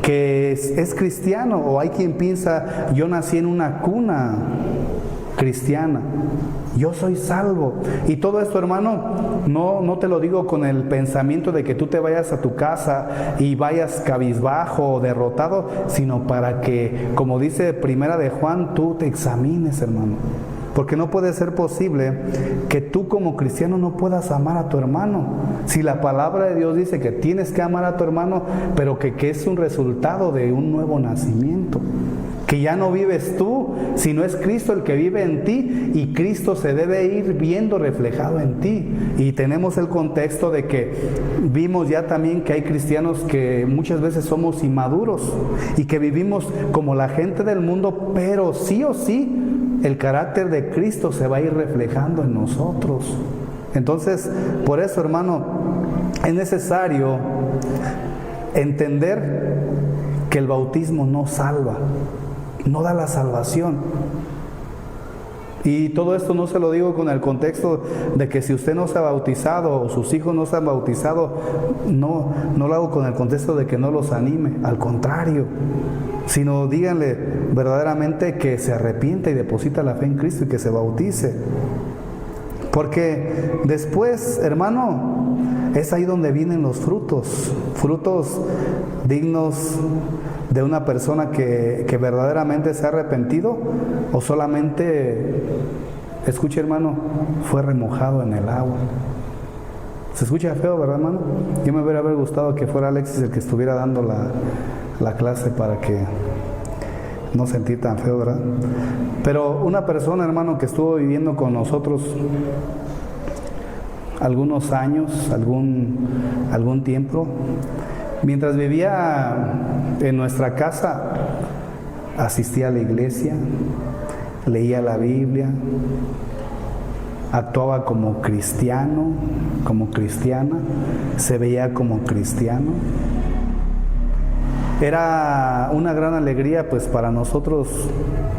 que es cristiano, o hay quien piensa: yo nací en una cuna cristiana. Yo soy salvo. Y todo esto, hermano, no te lo digo con el pensamiento de que tú te vayas a tu casa y vayas cabizbajo o derrotado, sino para que, como dice Primera de Juan, tú te examines, hermano. Porque no puede ser posible que tú como cristiano no puedas amar a tu hermano. Si la palabra de Dios dice que tienes que amar a tu hermano, pero que es un resultado de un nuevo nacimiento. Que ya no vives tú, sino es Cristo el que vive en ti, y Cristo se debe ir viendo reflejado en ti. Y tenemos el contexto de que vimos ya también que hay cristianos que muchas veces somos inmaduros y que vivimos como la gente del mundo, pero sí o sí el carácter de Cristo se va a ir reflejando en nosotros. Entonces, por eso, hermano, es necesario entender que el bautismo no salva, no da la salvación. Y todo esto no se lo digo con el contexto de que si usted no se ha bautizado o sus hijos no se han bautizado, no lo hago con el contexto de que no los anime, al contrario, sino díganle verdaderamente que se arrepienta y deposita la fe en Cristo y que se bautice. Porque después, hermano, es ahí donde vienen los frutos dignos de una persona que verdaderamente se ha arrepentido, o solamente, escuche, hermano, fue remojado en el agua. Se escucha feo, ¿verdad, hermano? Yo me hubiera gustado que fuera Alexis el que estuviera dando la clase para que no sentir tan feo, ¿verdad? Pero una persona, hermano, que estuvo viviendo con nosotros algunos años, algún tiempo, mientras vivía en nuestra casa, asistía a la iglesia, leía la Biblia, actuaba como cristiano, como cristiana, se veía como cristiano. Era una gran alegría pues para nosotros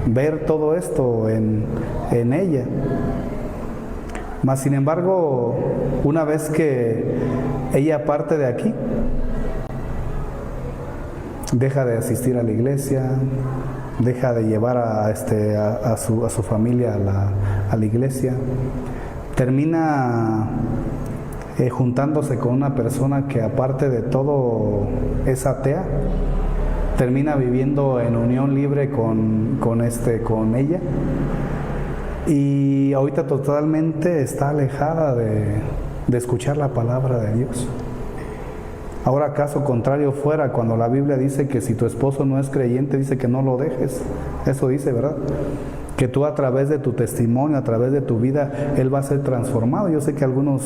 ver todo esto en ella. Mas sin embargo, una vez que ella parte de aquí, deja de asistir a la iglesia, deja de llevar a su familia a la iglesia, termina juntándose con una persona que, aparte de todo, es atea, termina viviendo en unión libre con ella, y ahorita totalmente está alejada de escuchar la palabra de Dios. Ahora, caso contrario fuera, cuando la Biblia dice que si tu esposo no es creyente, dice que no lo dejes. Eso dice, ¿verdad? Que tú, a través de tu testimonio, a través de tu vida, él va a ser transformado. Yo sé que algunos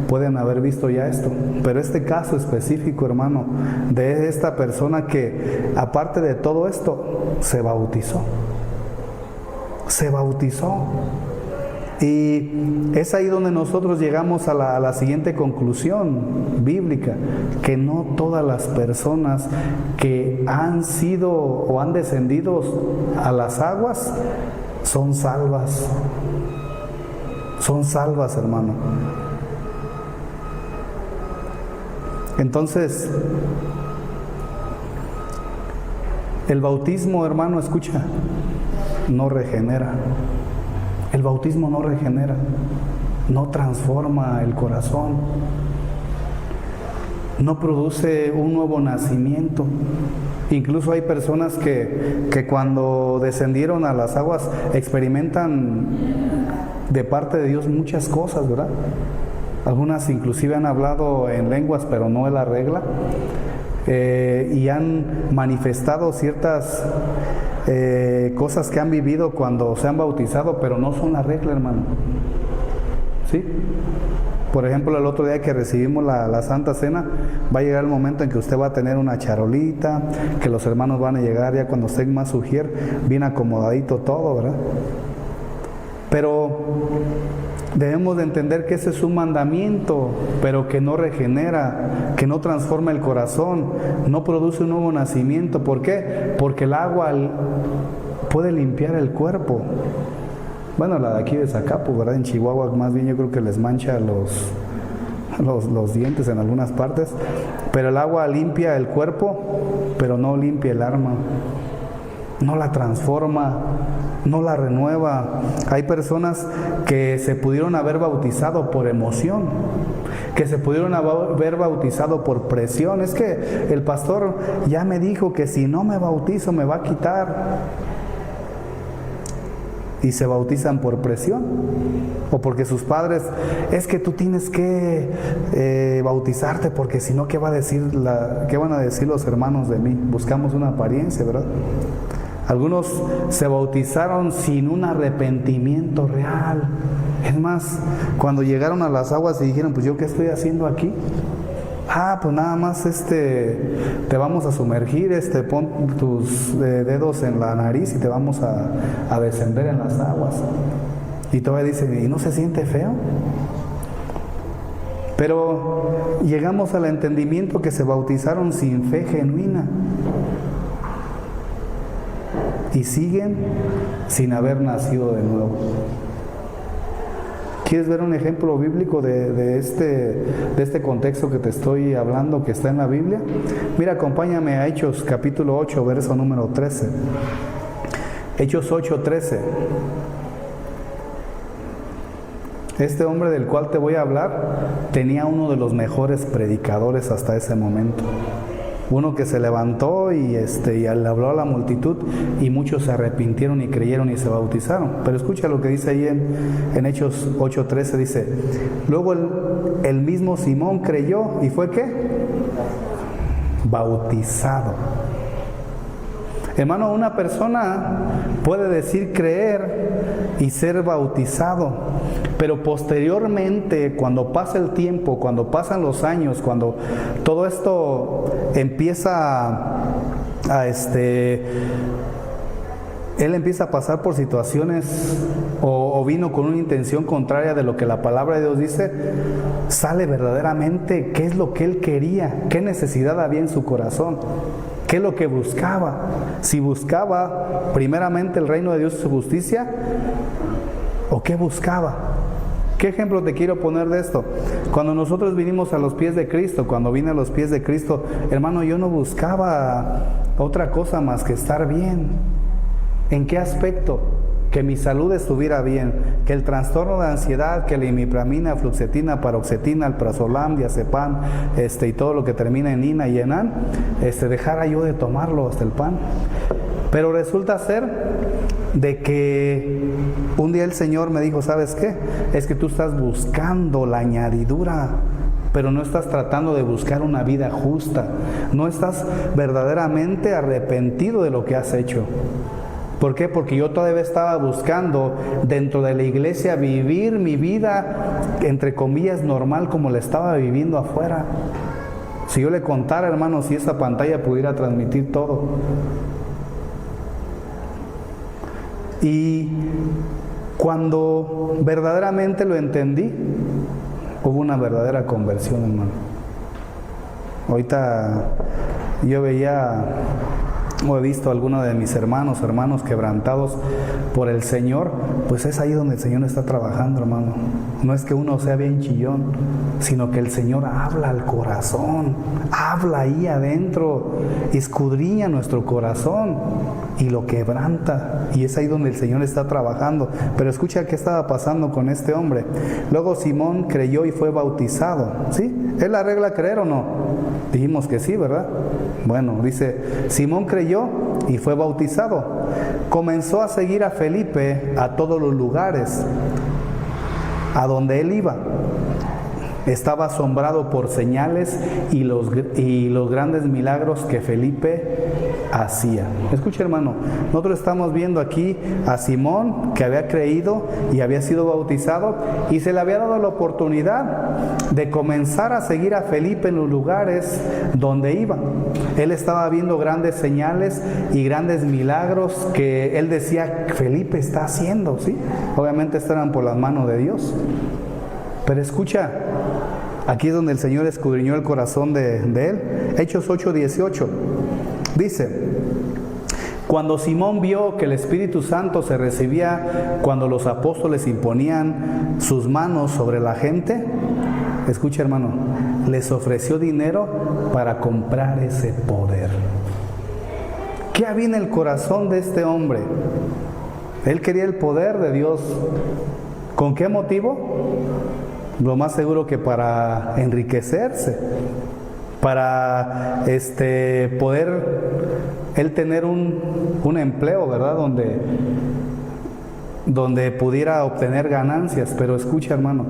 pueden haber visto ya esto, pero este caso específico, hermano, de esta persona que, aparte de todo esto, se bautizó. Y es ahí donde nosotros llegamos a la siguiente conclusión bíblica, que no todas las personas que han sido o han descendido a las aguas son salvas. Son salvas, hermano. Entonces, el bautismo, hermano, escucha, no regenera. El bautismo no regenera, no transforma el corazón, no produce un nuevo nacimiento. Incluso hay personas que cuando descendieron a las aguas experimentan de parte de Dios muchas cosas, ¿verdad? Algunas inclusive han hablado en lenguas, pero no es la regla, y han manifestado ciertas cosas que han vivido cuando se han bautizado, pero no son la regla, hermano. ¿Sí? Por ejemplo, el otro día que recibimos la Santa Cena, va a llegar el momento en que usted va a tener una charolita, que los hermanos van a llegar ya cuando estén más ujier, bien acomodadito todo, ¿verdad? Pero debemos de entender que ese es un mandamiento, pero que no regenera, que no transforma el corazón, no produce un nuevo nacimiento. ¿Por qué? Porque el agua puede limpiar el cuerpo. Bueno, la de aquí de Zacapu, ¿verdad? En Chihuahua más bien yo creo que les mancha los dientes en algunas partes, pero el agua limpia el cuerpo, pero no limpia el alma, no la transforma. no la renueva. Hay personas que se pudieron haber bautizado por emoción, que se pudieron haber bautizado por presión. Es que el pastor ya me dijo que si no me bautizo me va a quitar. Y se bautizan por presión, o porque sus padres, es que tú tienes que bautizarte, porque si no, ¿qué van a decir los hermanos de mí? Buscamos una apariencia, ¿verdad? Algunos se bautizaron sin un arrepentimiento real. Es más, cuando llegaron a las aguas y dijeron, pues yo qué estoy haciendo aquí. Pues nada más te vamos a sumergir, pon tus dedos en la nariz y te vamos a descender en las aguas. Y todavía dice, ¿y no se siente feo? Pero llegamos al entendimiento que se bautizaron sin fe genuina y siguen sin haber nacido de nuevo. ¿Quieres ver un ejemplo bíblico de este contexto que te estoy hablando, que está en la Biblia? Mira, acompáñame a Hechos capítulo 8, verso número 13. Hechos 8, 13. Este hombre del cual te voy a hablar tenía uno de los mejores predicadores hasta ese momento. Uno que se levantó y le habló a la multitud, y muchos se arrepintieron y creyeron y se bautizaron. Pero escucha lo que dice ahí en Hechos 8:13, dice, luego el mismo Simón creyó y fue ¿qué? Bautizado. Hermano, una persona puede decir creer y ser bautizado, pero posteriormente, cuando pasa el tiempo, cuando pasan los años, cuando todo esto empieza él empieza a pasar por situaciones o vino con una intención contraria de lo que la palabra de Dios dice, sale verdaderamente qué es lo que él quería, qué necesidad había en su corazón. ¿Qué es lo que buscaba? Si buscaba primeramente el reino de Dios y su justicia, ¿o qué buscaba? ¿Qué ejemplo te quiero poner de esto? Cuando nosotros vinimos a los pies de Cristo, cuando vine a los pies de Cristo, hermano, yo no buscaba otra cosa más que estar bien. ¿En qué aspecto? Que mi salud estuviera bien, que el trastorno de ansiedad, que la imipramina, fluoxetina, paroxetina, alprazolam, diazepam, y todo lo que termina en ina y en an, dejara yo de tomarlo hasta el pan. Pero resulta ser de que un día el Señor me dijo, ¿sabes qué? Es que tú estás buscando la añadidura, pero no estás tratando de buscar una vida justa, no estás verdaderamente arrepentido de lo que has hecho. ¿Por qué? Porque yo todavía estaba buscando dentro de la iglesia vivir mi vida, entre comillas, normal, como la estaba viviendo afuera. Si yo le contara, hermano, si esta pantalla pudiera transmitir todo. Y cuando verdaderamente lo entendí, hubo una verdadera conversión, hermano. Ahorita yo veía, o he visto a algunos de mis hermanos quebrantados por el Señor, pues es ahí donde el Señor está trabajando, hermano. No es que uno sea bien chillón, sino que el Señor habla al corazón, habla ahí adentro, escudriña nuestro corazón y lo quebranta, y es ahí donde el Señor está trabajando. Pero escucha qué estaba pasando con este hombre. Luego Simón creyó y fue bautizado, ¿sí? ¿Es la regla creer o no? Dijimos que sí, ¿verdad? Bueno, dice, Simón creyó y fue bautizado. Comenzó a seguir a Felipe a todos los lugares a donde él iba. Estaba asombrado por señales y los grandes milagros que Felipe hacía. Escucha, hermano, nosotros estamos viendo aquí a Simón, que había creído y había sido bautizado, y se le había dado la oportunidad de comenzar a seguir a Felipe en los lugares donde iba. Él estaba viendo grandes señales y grandes milagros que él decía, Felipe está haciendo, ¿sí? Obviamente estarán por las manos de Dios. Pero escucha, aquí es donde el Señor escudriñó el corazón de él. Hechos 8:18 dice, cuando Simón vio que el Espíritu Santo se recibía cuando los apóstoles imponían sus manos sobre la gente, escucha, hermano, les ofreció dinero para comprar ese poder. ¿Qué había en el corazón de este hombre? Él quería el poder de Dios. ¿Con qué motivo? Lo más seguro que para enriquecerse, para poder él tener un empleo, ¿verdad? Donde pudiera obtener ganancias. Pero escucha, hermano,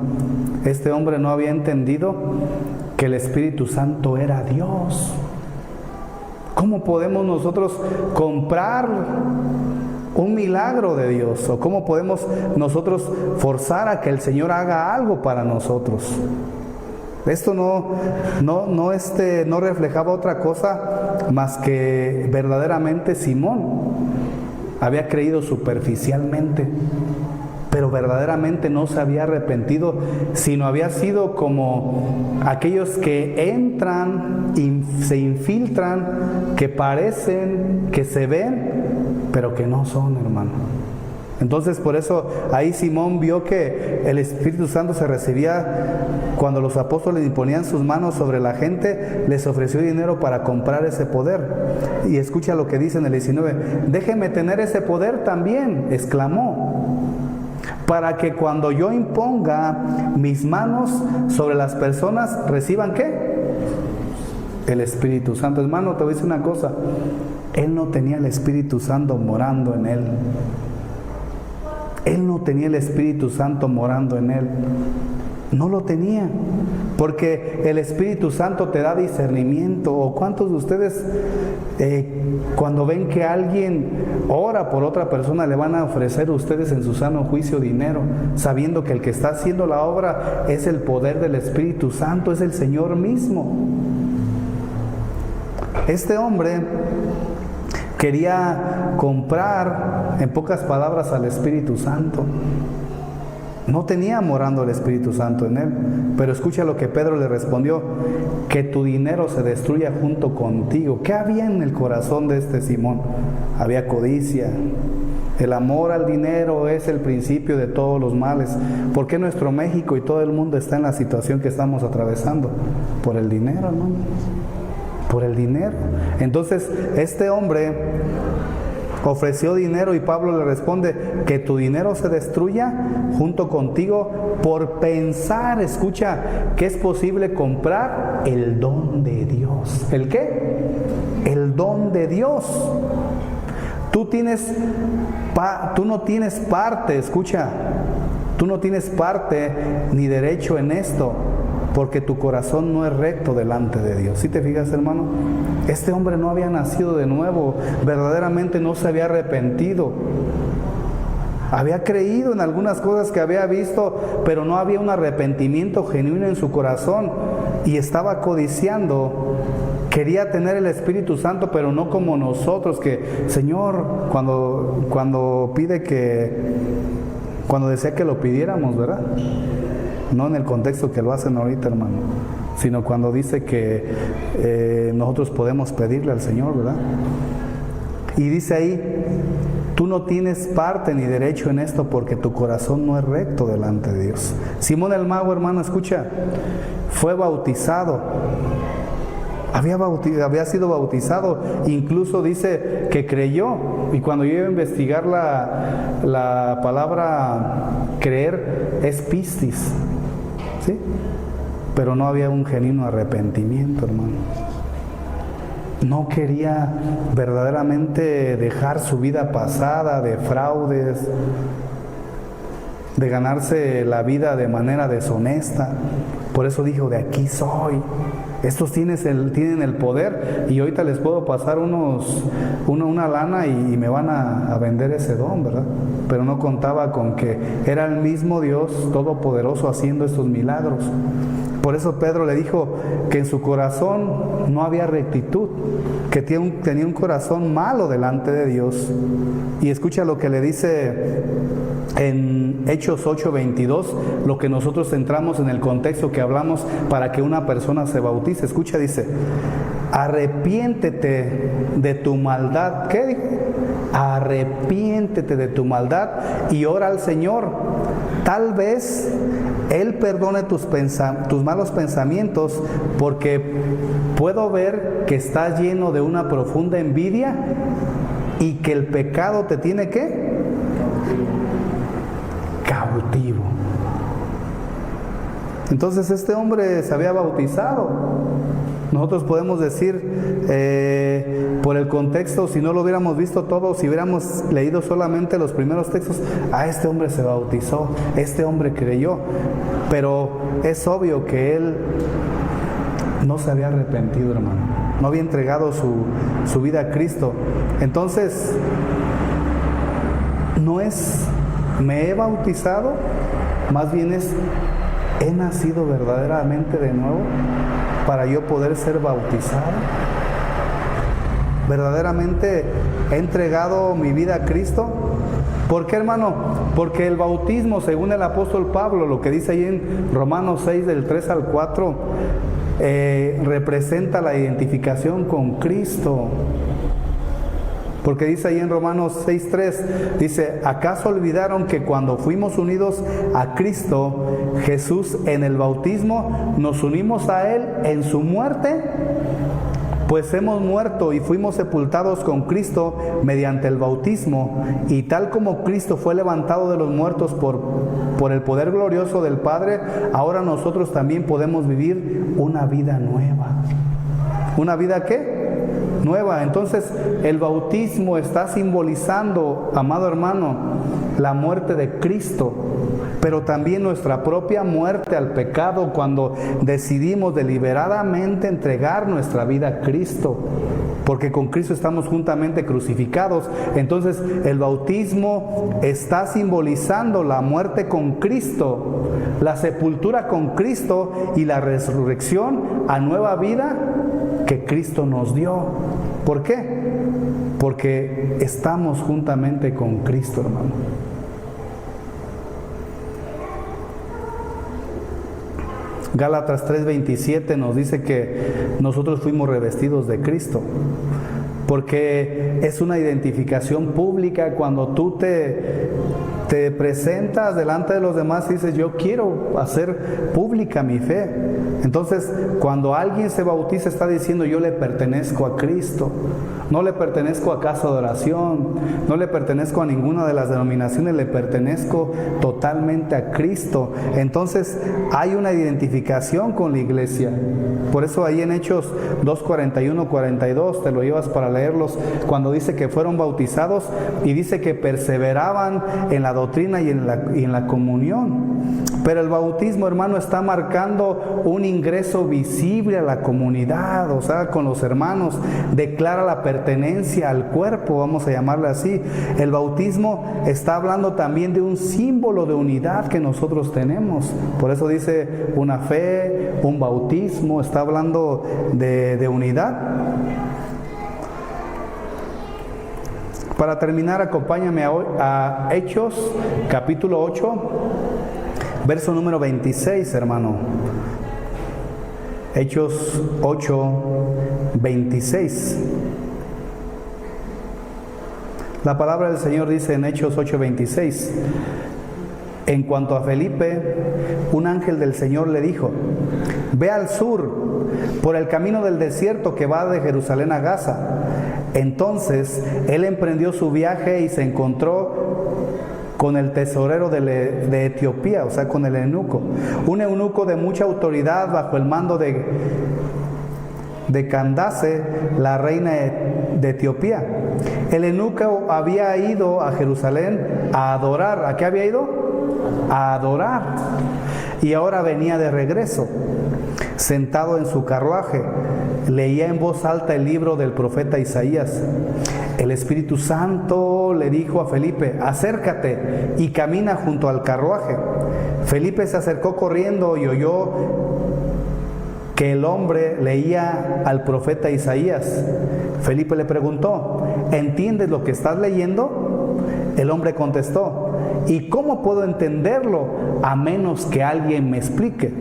este hombre no había entendido que el Espíritu Santo era Dios. ¿Cómo podemos nosotros comprar un milagro de Dios? ¿O cómo podemos nosotros forzar a que el Señor haga algo para nosotros? Esto no reflejaba otra cosa más que verdaderamente Simón había creído superficialmente, pero verdaderamente no se había arrepentido, sino había sido como aquellos que entran y se infiltran, que parecen, que se ven, pero que no son, hermano. Entonces, por eso ahí Simón vio que el Espíritu Santo se recibía cuando los apóstoles imponían sus manos sobre la gente, les ofreció dinero para comprar ese poder. Y escucha lo que dice en el 19: déjeme tener ese poder también, exclamó, para que cuando yo imponga mis manos sobre las personas, reciban ¿qué? El Espíritu Santo. Hermano, te voy a decir una cosa: él no tenía el Espíritu Santo morando en él. Él no tenía el Espíritu Santo morando en él. No lo tenía, porque el Espíritu Santo te da discernimiento. ¿O cuántos de ustedes cuando ven que alguien ora por otra persona le van a ofrecer a ustedes en su sano juicio dinero, sabiendo que el que está haciendo la obra es el poder del Espíritu Santo, es el Señor mismo? Este hombre quería comprar, en pocas palabras, al Espíritu Santo. No tenía morando el Espíritu Santo en él. Pero escucha lo que Pedro le respondió: que tu dinero se destruya junto contigo. ¿Qué había en el corazón de este Simón? Había codicia. El amor al dinero es el principio de todos los males. ¿Por qué nuestro México y todo el mundo está en la situación que estamos atravesando? Por el dinero, hermano. Por el dinero. Entonces este hombre ofreció dinero y Pablo le responde: que tu dinero se destruya junto contigo por pensar, escucha, que es posible comprar el don de Dios. ¿El qué? El don de Dios. Tú no tienes parte, escucha, tú no tienes parte ni derecho en esto, porque tu corazón no es recto delante de Dios. ¿Sí te fijas, hermano? Este hombre no había nacido de nuevo, verdaderamente no se había arrepentido. Había creído en algunas cosas que había visto, pero no había un arrepentimiento genuino en su corazón, y estaba codiciando. Quería tener el Espíritu Santo, pero no como nosotros, que Señor, cuando decía que lo pidiéramos, ¿verdad? No en el contexto que lo hacen ahorita, hermano, sino cuando dice que nosotros podemos pedirle al Señor, ¿verdad? Y dice ahí: tú no tienes parte ni derecho en esto, porque tu corazón no es recto delante de Dios. Simón el mago, hermano, escucha, fue bautizado. Había sido bautizado, incluso dice que creyó. Y cuando yo iba a investigar la palabra creer, es pistis, ¿sí? Pero no había un genuino arrepentimiento, hermano. No quería verdaderamente dejar su vida pasada de fraudes, de ganarse la vida de manera deshonesta. Por eso dijo: de aquí soy. Estos tienen el poder, y ahorita les puedo pasar una lana y me van a vender ese don, ¿verdad? Pero no contaba con que era el mismo Dios Todopoderoso haciendo estos milagros. Por eso Pedro le dijo que en su corazón no había rectitud, que tenía un corazón malo delante de Dios. Y escucha lo que le dice en Hechos 8:22, lo que nosotros entramos en el contexto que hablamos para que una persona se bautice. Escucha, dice: arrepiéntete de tu maldad. ¿Qué dijo? Arrepiéntete de tu maldad y ora al Señor. Tal vez Él perdone tus malos pensamientos, porque puedo ver que estás lleno de una profunda envidia y que el pecado te tiene ¿qué? cautivo. Entonces este hombre se había bautizado. Nosotros podemos decir, por el contexto, si no lo hubiéramos visto todo, si hubiéramos leído solamente los primeros textos, este hombre se bautizó, este hombre creyó, pero es obvio que él no se había arrepentido, hermano, no había entregado su vida a Cristo. Entonces, no es, me he bautizado, más bien es, he nacido verdaderamente de nuevo para yo poder ser bautizado. Verdaderamente he entregado mi vida a Cristo. ¿Por qué, hermano? Porque el bautismo, según el apóstol Pablo, lo que dice ahí en Romanos 6 del 3 al 4, representa la identificación con Cristo. Porque dice ahí en Romanos 6:3, dice, ¿acaso olvidaron que cuando fuimos unidos a Cristo Jesús en el bautismo, nos unimos a Él en su muerte? Pues hemos muerto y fuimos sepultados con Cristo mediante el bautismo, y tal como Cristo fue levantado de los muertos por el poder glorioso del Padre, ahora nosotros también podemos vivir una vida nueva. ¿Una vida qué? Nueva. Entonces el bautismo está simbolizando, amado hermano, la muerte de Cristo, pero también nuestra propia muerte al pecado cuando decidimos deliberadamente entregar nuestra vida a Cristo, porque con Cristo estamos juntamente crucificados. Entonces el bautismo está simbolizando la muerte con Cristo, la sepultura con Cristo y la resurrección a nueva vida que Cristo nos dio. ¿Por qué? Porque estamos juntamente con Cristo, hermano. Gálatas 3:27 nos dice que nosotros fuimos revestidos de Cristo, porque es una identificación pública cuando tú te presentas delante de los demás y dices, yo quiero hacer pública mi fe. Entonces, cuando alguien se bautiza, está diciendo, yo le pertenezco a Cristo. No le pertenezco a Casa de Oración, no le pertenezco a ninguna de las denominaciones, le pertenezco totalmente a Cristo. Entonces, hay una identificación con la iglesia. Por eso ahí en Hechos 2:41-42, te lo llevas para leerlos, cuando dice que fueron bautizados y dice que perseveraban en la doctrina y en la comunión. Pero el bautismo, hermano, está marcando un ingreso visible a la comunidad, o sea, con los hermanos, declara la pertenencia al cuerpo, vamos a llamarle así. El bautismo está hablando también de un símbolo de unidad que nosotros tenemos. Por eso dice una fe, un bautismo, está hablando de unidad. Para terminar, acompáñame a Hechos, capítulo 8, verso número 26, hermano. Hechos 8:26. La palabra del Señor dice en Hechos 8:26, en cuanto a Felipe, un ángel del Señor le dijo, ve al sur, por el camino del desierto que va de Jerusalén a Gaza. Entonces él emprendió su viaje y se encontró con el tesorero de Etiopía, o sea, con el eunuco, un eunuco de mucha autoridad bajo el mando de Candace, la reina de Etiopía. El eunuco había ido a Jerusalén a adorar. ¿A qué había ido? A adorar. Y ahora venía de regreso. Sentado en su carruaje, leía en voz alta el libro del profeta Isaías. El Espíritu Santo le dijo a Felipe, acércate y camina junto al carruaje. Felipe se acercó corriendo y oyó que el hombre leía al profeta Isaías. Felipe le preguntó, ¿entiendes lo que estás leyendo? El hombre contestó, ¿y cómo puedo entenderlo a menos que alguien me explique?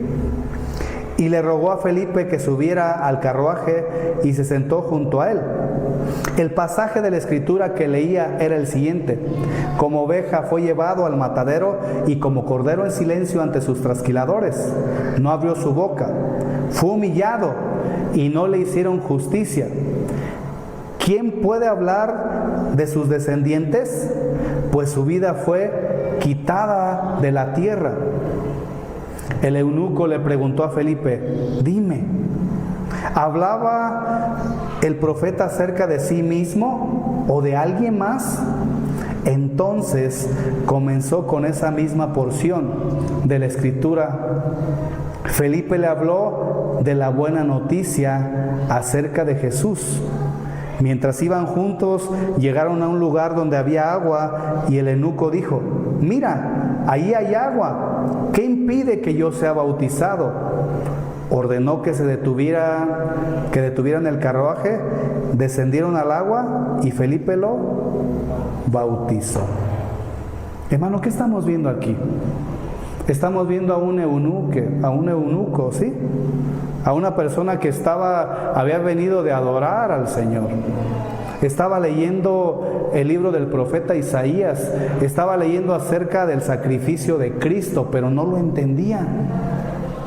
Y le rogó a Felipe que subiera al carruaje y se sentó junto a él. El pasaje de la escritura que leía era el siguiente: como oveja fue llevado al matadero y como cordero en silencio ante sus trasquiladores. No abrió su boca. Fue humillado y no le hicieron justicia. ¿Quién puede hablar de sus descendientes? Pues su vida fue quitada de la tierra. El eunuco le preguntó a Felipe: dime, ¿hablaba el profeta acerca de sí mismo o de alguien más? Entonces comenzó con esa misma porción de la Escritura. Felipe le habló de la buena noticia acerca de Jesús. Mientras iban juntos, llegaron a un lugar donde había agua y el eunuco dijo: mira, ahí hay agua, ¿qué impide que yo sea bautizado? Ordenó que detuvieran el carruaje, descendieron al agua y Felipe lo bautizó. Hermano, ¿qué estamos viendo aquí? Estamos viendo a un eunuco, ¿sí? A una persona que había venido de adorar al Señor. Estaba leyendo el libro del profeta Isaías, estaba leyendo acerca del sacrificio de Cristo, pero no lo entendía,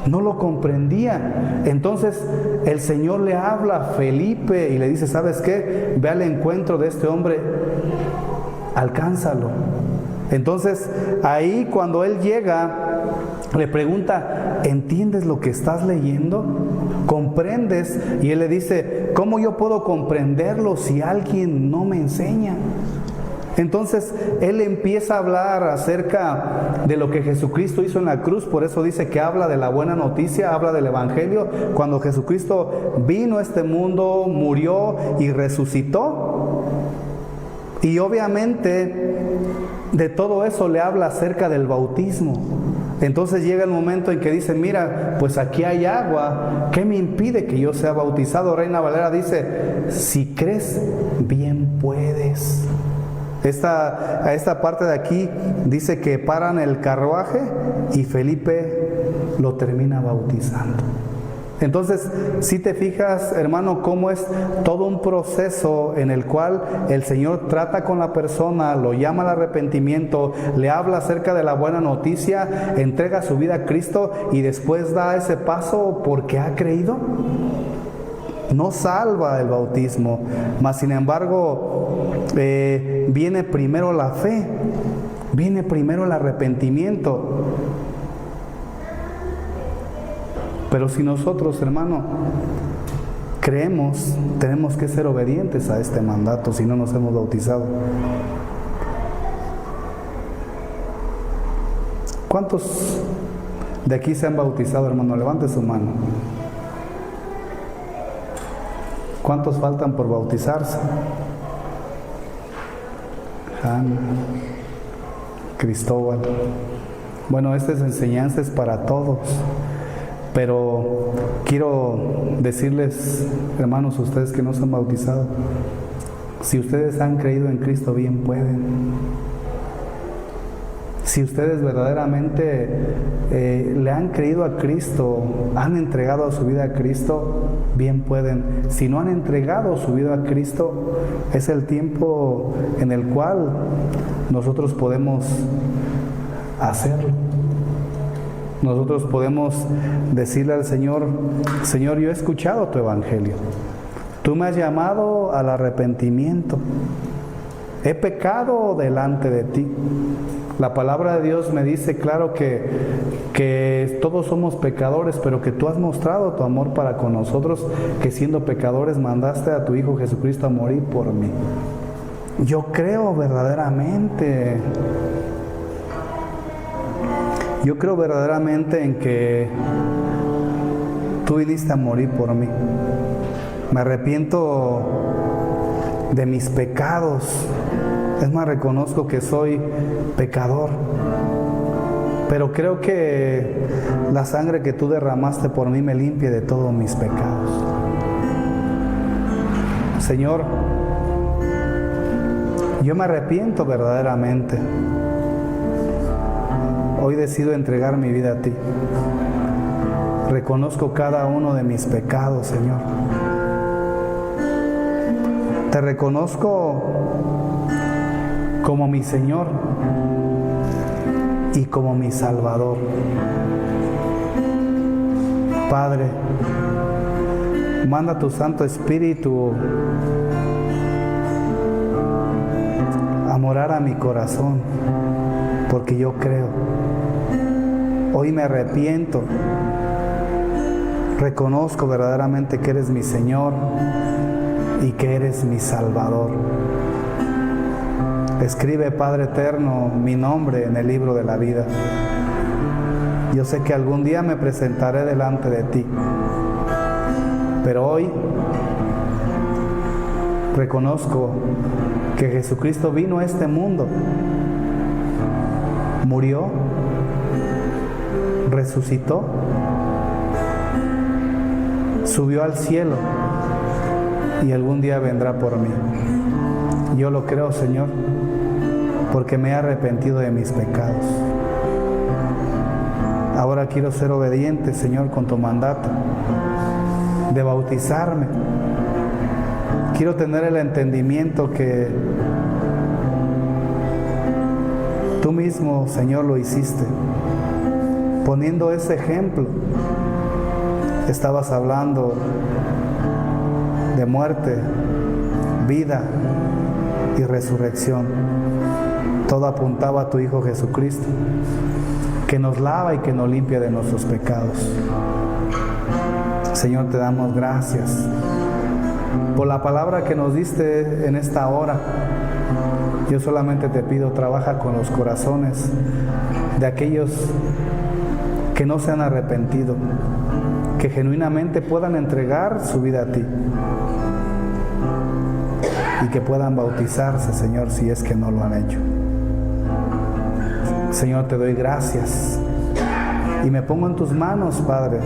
no lo comprendía. Entonces el Señor le habla a Felipe y le dice: ¿sabes qué? Ve al encuentro de este hombre, alcánzalo. Entonces ahí cuando él llega, le pregunta: ¿entiendes lo que estás leyendo? ¿Comprendes? Y él le dice: ¿cómo yo puedo comprenderlo si alguien no me enseña? Entonces él empieza a hablar acerca de lo que Jesucristo hizo en la cruz. Por eso dice que habla de la buena noticia, habla del Evangelio. Cuando Jesucristo vino a este mundo, murió y resucitó. Y obviamente de todo eso le habla acerca del bautismo. Entonces llega el momento en que dice: mira, pues aquí hay agua, ¿qué me impide que yo sea bautizado? Reina Valera dice: si crees, bien puedes. Esta parte de aquí dice que paran el carruaje y Felipe lo termina bautizando. Entonces, si te fijas, hermano, cómo es todo un proceso en el cual el Señor trata con la persona, lo llama al arrepentimiento, le habla acerca de la buena noticia, entrega su vida a Cristo y después da ese paso porque ha creído. No salva el bautismo, mas sin embargo viene primero la fe, viene primero el arrepentimiento. Pero si nosotros, hermano, creemos, tenemos que ser obedientes a este mandato si no nos hemos bautizado. ¿Cuántos de aquí se han bautizado, hermano? Levante su mano. ¿Cuántos faltan por bautizarse? Ana, Cristóbal. Bueno, esta enseñanza es para todos. Pero quiero decirles, hermanos, ustedes que no se han bautizado, si ustedes han creído en Cristo, bien pueden. Si ustedes verdaderamente le han creído a Cristo, han entregado su vida a Cristo, bien pueden. Si no han entregado su vida a Cristo, es el tiempo en el cual nosotros podemos hacerlo. Nosotros podemos decirle al Señor: Señor, yo he escuchado tu evangelio. Tú me has llamado al arrepentimiento. He pecado delante de ti. La palabra de Dios me dice claro que todos somos pecadores, pero que tú has mostrado tu amor para con nosotros, que siendo pecadores mandaste a tu Hijo Jesucristo a morir por mí. Yo creo verdaderamente. Yo creo verdaderamente en que tú viniste a morir por mí. Me arrepiento de mis pecados. Es más, reconozco que soy pecador. Pero creo que la sangre que tú derramaste por mí me limpia de todos mis pecados. Señor, yo me arrepiento verdaderamente. Hoy decido entregar mi vida a ti. Reconozco cada uno de mis pecados, Señor. Te reconozco como mi Señor y como mi Salvador. Padre, manda tu Santo Espíritu a morar a mi corazón, porque yo creo. Hoy me arrepiento. Reconozco verdaderamente que eres mi Señor y que eres mi Salvador. Escribe, Padre eterno, mi nombre en el libro de la vida. Yo sé que algún día me presentaré delante de ti, pero hoy reconozco que Jesucristo vino a este mundo, murió, resucitó, subió al cielo y algún día vendrá por mí. Yo lo creo, Señor, porque me he arrepentido de mis pecados. Ahora quiero ser obediente, Señor, con tu mandato de bautizarme. Quiero tener el entendimiento que tú mismo, Señor, lo hiciste. Poniendo ese ejemplo, estabas hablando de muerte, vida y resurrección. Todo apuntaba a tu Hijo Jesucristo, que nos lava y que nos limpia de nuestros pecados. Señor, te damos gracias por la palabra que nos diste en esta hora. Yo solamente te pido, trabaja con los corazones de aquellos que no se han arrepentido, que genuinamente puedan entregar su vida a ti y que puedan bautizarse, Señor, si es que no lo han hecho. Señor, te doy gracias y me pongo en tus manos, Padre.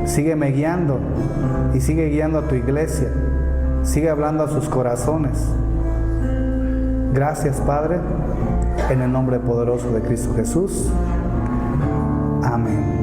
Sígueme guiando y sigue guiando a tu iglesia. Sigue hablando a sus corazones. Gracias, Padre, en el nombre poderoso de Cristo Jesús. Amén.